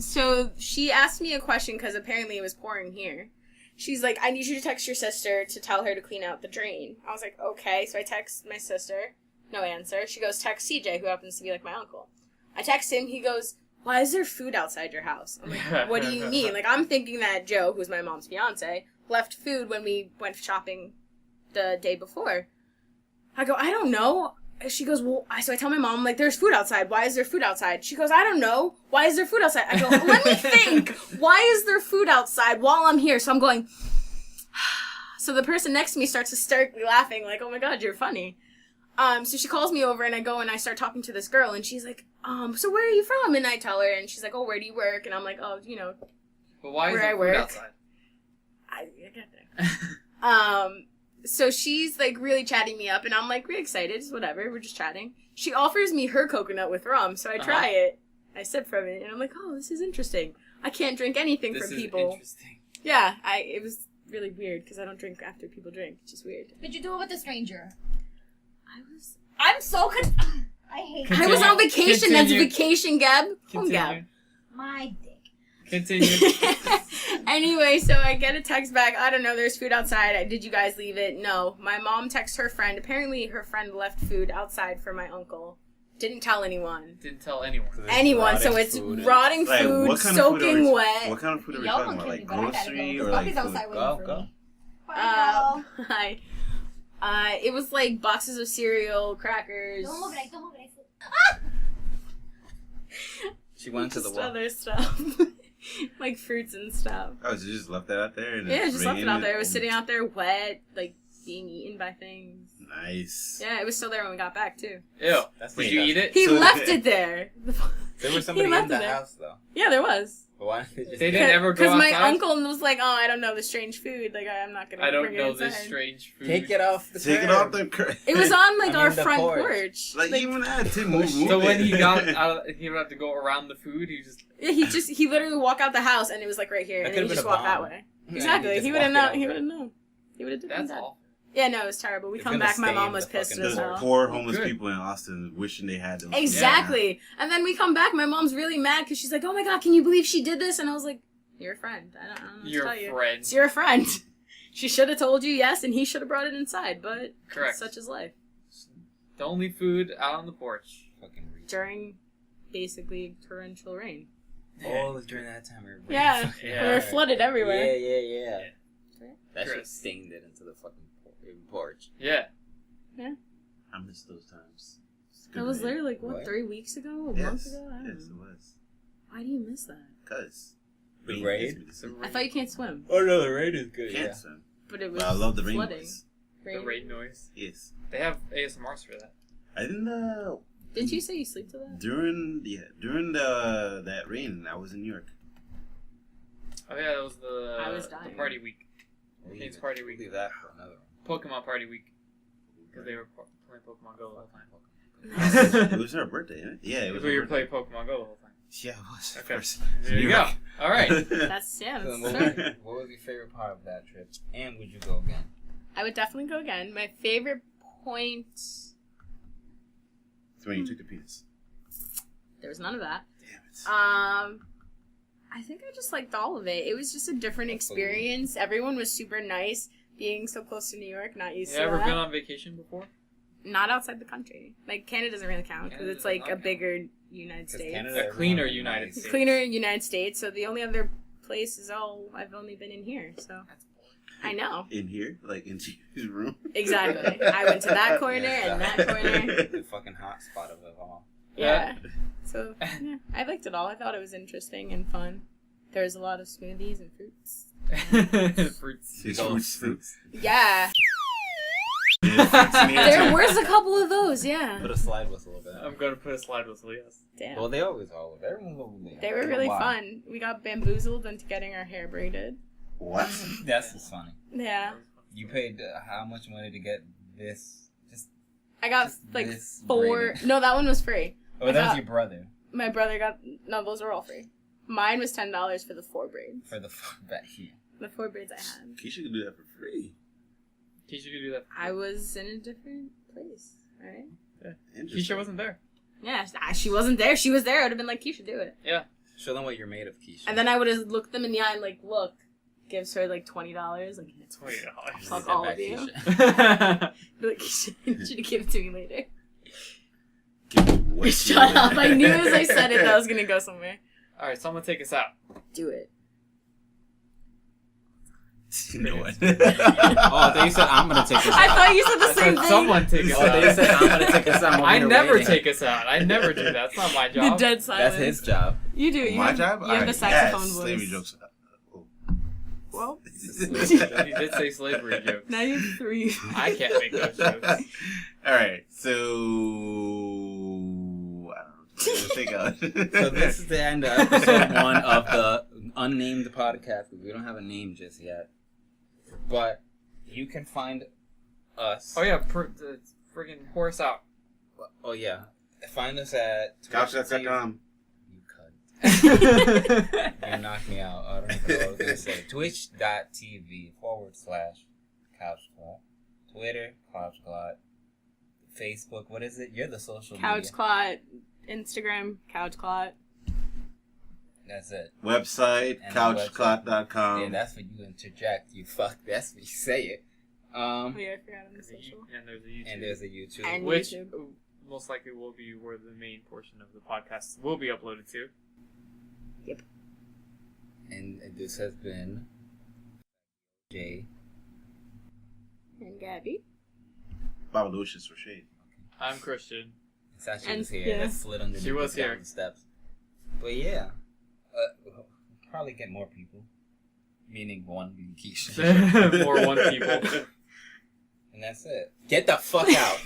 So she asked me a question because apparently it was pouring here. She's like, I need you to text your sister to tell her to clean out the drain. I was like, okay. So I text my sister. No answer. She goes, text CJ, who happens to be like my uncle. I text him. He goes, why is there food outside your house? I'm like, what do you mean? Like, I'm thinking that Joe, who's my mom's fiance, left food when we went shopping the day before. I go, I don't know. She goes, well, so I tell my mom, like, there's food outside. Why is there food outside? She goes, I don't know. Why is there food outside? I go, let me think. Why is there food outside while I'm here? So I'm going, so the person next to me starts hysterically laughing, like, oh my God, you're funny. So she calls me over and I go and I start talking to this girl and she's like, so where are you from? And I tell her and she's like, oh, where do you work? And I'm like, oh, But why is Where there I food work. outside? I get there. So she's like really chatting me up, and I'm like really excited. It's whatever, we're just chatting. She offers me her coconut with rum, so I try it. I sip from it, and I'm like, oh, this is interesting. I can't drink anything from people. Interesting. Yeah, it was really weird because I don't drink after people drink. It's just weird. But you do it with a stranger. I'm so I hate I was on vacation. Continue. That's vacation, Gab. Come, Gab. Continue. my dick. Continue. Anyway, so I get a text back. I don't know, there's food outside. Did you guys leave it? No. My mom texts her friend. Apparently her friend left food outside for my uncle. Didn't tell anyone. Didn't tell anyone. Anyone, so it's rotting Like, food, what kind of food soaking are we, wet. What kind of food are we Y'all talking gonna about? kill Like me, but I gotta grocery go. or like Puppy's outside food? waiting for Go. me. Bye, girl. Hi. It was like boxes of cereal, crackers. Don't move it, don't move it. She went to the just wall. other stuff. Like fruits and stuff. Oh, so you just left that out there? And Yeah, it's just left it raining? out there. It was sitting out there wet, like being eaten by things. Nice. Yeah, it was still there when we got back too. Ew. That's Did you eat it? He So- left it there. There was somebody left in the it there. house though. Yeah, there was. But why didn't they just They didn't ever go Because my outside? uncle was like, "Oh, I don't know the strange food. Like, I'm not gonna I don't bring know it inside." this strange food. take it off the Take it curb. off the curb. It was on like I our mean, the front porch. porch. Like even that, Tim, move So when it. he got out, he would have to go around the food. He just Yeah, he literally walked out the house and it was like right here, That and then he could've just been a walked that bomb. way. Yeah, Exactly. just He would have walk it known. He over. would have known. He would have done that's that. awful. Yeah, no, it was terrible. We It's come gonna back, my stain mom was the pissed fucking as Those well. poor homeless Good. people in Austin wishing they had them. Exactly. And then we come back, my mom's really mad because she's like, "Oh my god, can you believe she did this?" And I was like, "You're a friend. I don't know what Your to tell you. friend. It's your friend. She should have told you yes, and he should have brought it inside, but Correct. such is life." The only food out on the porch. Fucking reach. During basically torrential rain. Oh, during that time we were Yeah. Yeah. We were flooded everywhere. Yeah. That shit Chris. stained it into the fucking porch. Yeah. I miss those times. It's good That was rain. literally, like, what, What? 3 weeks ago? A month Yes, ago? I don't yes, know. it was. Why do you miss that? Cause The rain rain? gets me to sleep. I thought you can't swim, Oh no, the rain is good. Can't swim. but it was But I love the rain flooding. noise. The rain noise. Yes. They have ASMRs for that. I didn't know. Didn't you say you sleep to that? During the that rain, I was in New York. Oh yeah, that was the I was the dying. party week, We'll Kane's leave party it. week. We'll leave that for another one. Pokemon party week, because they were playing Pokemon Go the whole time. It was her birthday, isn't it? Yeah, it was. We her were birthday. playing Pokemon Go the whole time. Yeah, it was. Of Okay. course. There you New go. York. All right. That's, yeah, So then that's what, true. what was your favorite part of that trip? And would you go again? I would definitely go again. My favorite point... It's when you took the penis. There was none of that. Damn it. I think I just liked all of it. It was just a different experience. Everyone was super nice. Being so close to New York, not used You to ever that. been on vacation before? Not outside the country. Like, Canada doesn't really count because Canada it's like does a not count. bigger United 'Cause States. Canada, A cleaner everyone United nice. States. Cleaner United States. So the only other place is I've only been in here. So I know. In here, like in his room. Exactly. I went to that corner and that corner. The fucking hot spot of it all. Yeah. So yeah, I liked it all. I thought it was interesting and fun. There was a lot of smoothies and fruits. Fruits. His Those fruits. Yeah. Yeah, There was a couple of those, yeah. Put a slide whistle over that. I'm gonna put a slide whistle, yes. Damn. Well, they always all. Everyone's over there. They I were don't know really why. fun. We got bamboozled into getting our hair braided. What? That's just funny. Yeah. You paid how much money to get this? Just I got Just like this 4. braided. No, that one was free. oh, I that was got- your brother My brother got. No, those were all free. Mine was $10 for the 4 braids. for the back here. The 4 braids I had. Keisha could do that for free. Keisha could do that. I was in a different place, right? Interesting. Keisha wasn't there. Yeah, she wasn't there. She was there. I would have been like, Keisha, do it. Show them what you're made of, Keisha. And then I would have looked them in the eye and like, look. Gives her like $20. Like, $20. Fuck Take that all back, of you. Keisha. Be like, Keisha, I need you to give it to me later. Give me what Shut you up. want. I knew as I said it that I was going to go somewhere. Alright, so I'm gonna take us out. Do it. You know what? Oh, they said I'm gonna take us I out. thought you said the I same said thing. someone take us Oh, they out. said I'm gonna take us out. I never waiting. take us out. I never do that. It's not my The job. dead silence. That's his job. You do. You My have, job? You have the Alright, saxophone yes, voice. slavery jokes. Oh. Well, He did say slavery joke. now you have 3. I can't make those jokes. Alright, so I don't know. So this is the end of episode 1 of the unnamed podcast. We don't have a name just yet. But you can find us. Oh yeah, friggin' pour us out. Oh yeah. Find us at Couch.com. You cut. You knocked me out. I don't even know what I was gonna say. Twitch.tv/CouchClot. Twitter, CouchClot. Facebook, what is it? You're the social media. Couch Clot. Instagram, Couch Clot. That's it. Website, And couchclot.com. Yeah, that's what you interject. You fuck. That's what you say it. Oh yeah, I forgot on the social. And there's a YouTube. And there's a YouTube. And which YouTube. most likely will be where the main portion of the podcast will be uploaded to. And this has been Jay. And Gabi. Babalicious Roshane. I'm Christian. Sachi And- was here. yeah. That slid underneath She was us down here. the steps. But yeah. We'll probably get more people. Meaning one being Keisha. More one people. And that's it. Get the fuck out.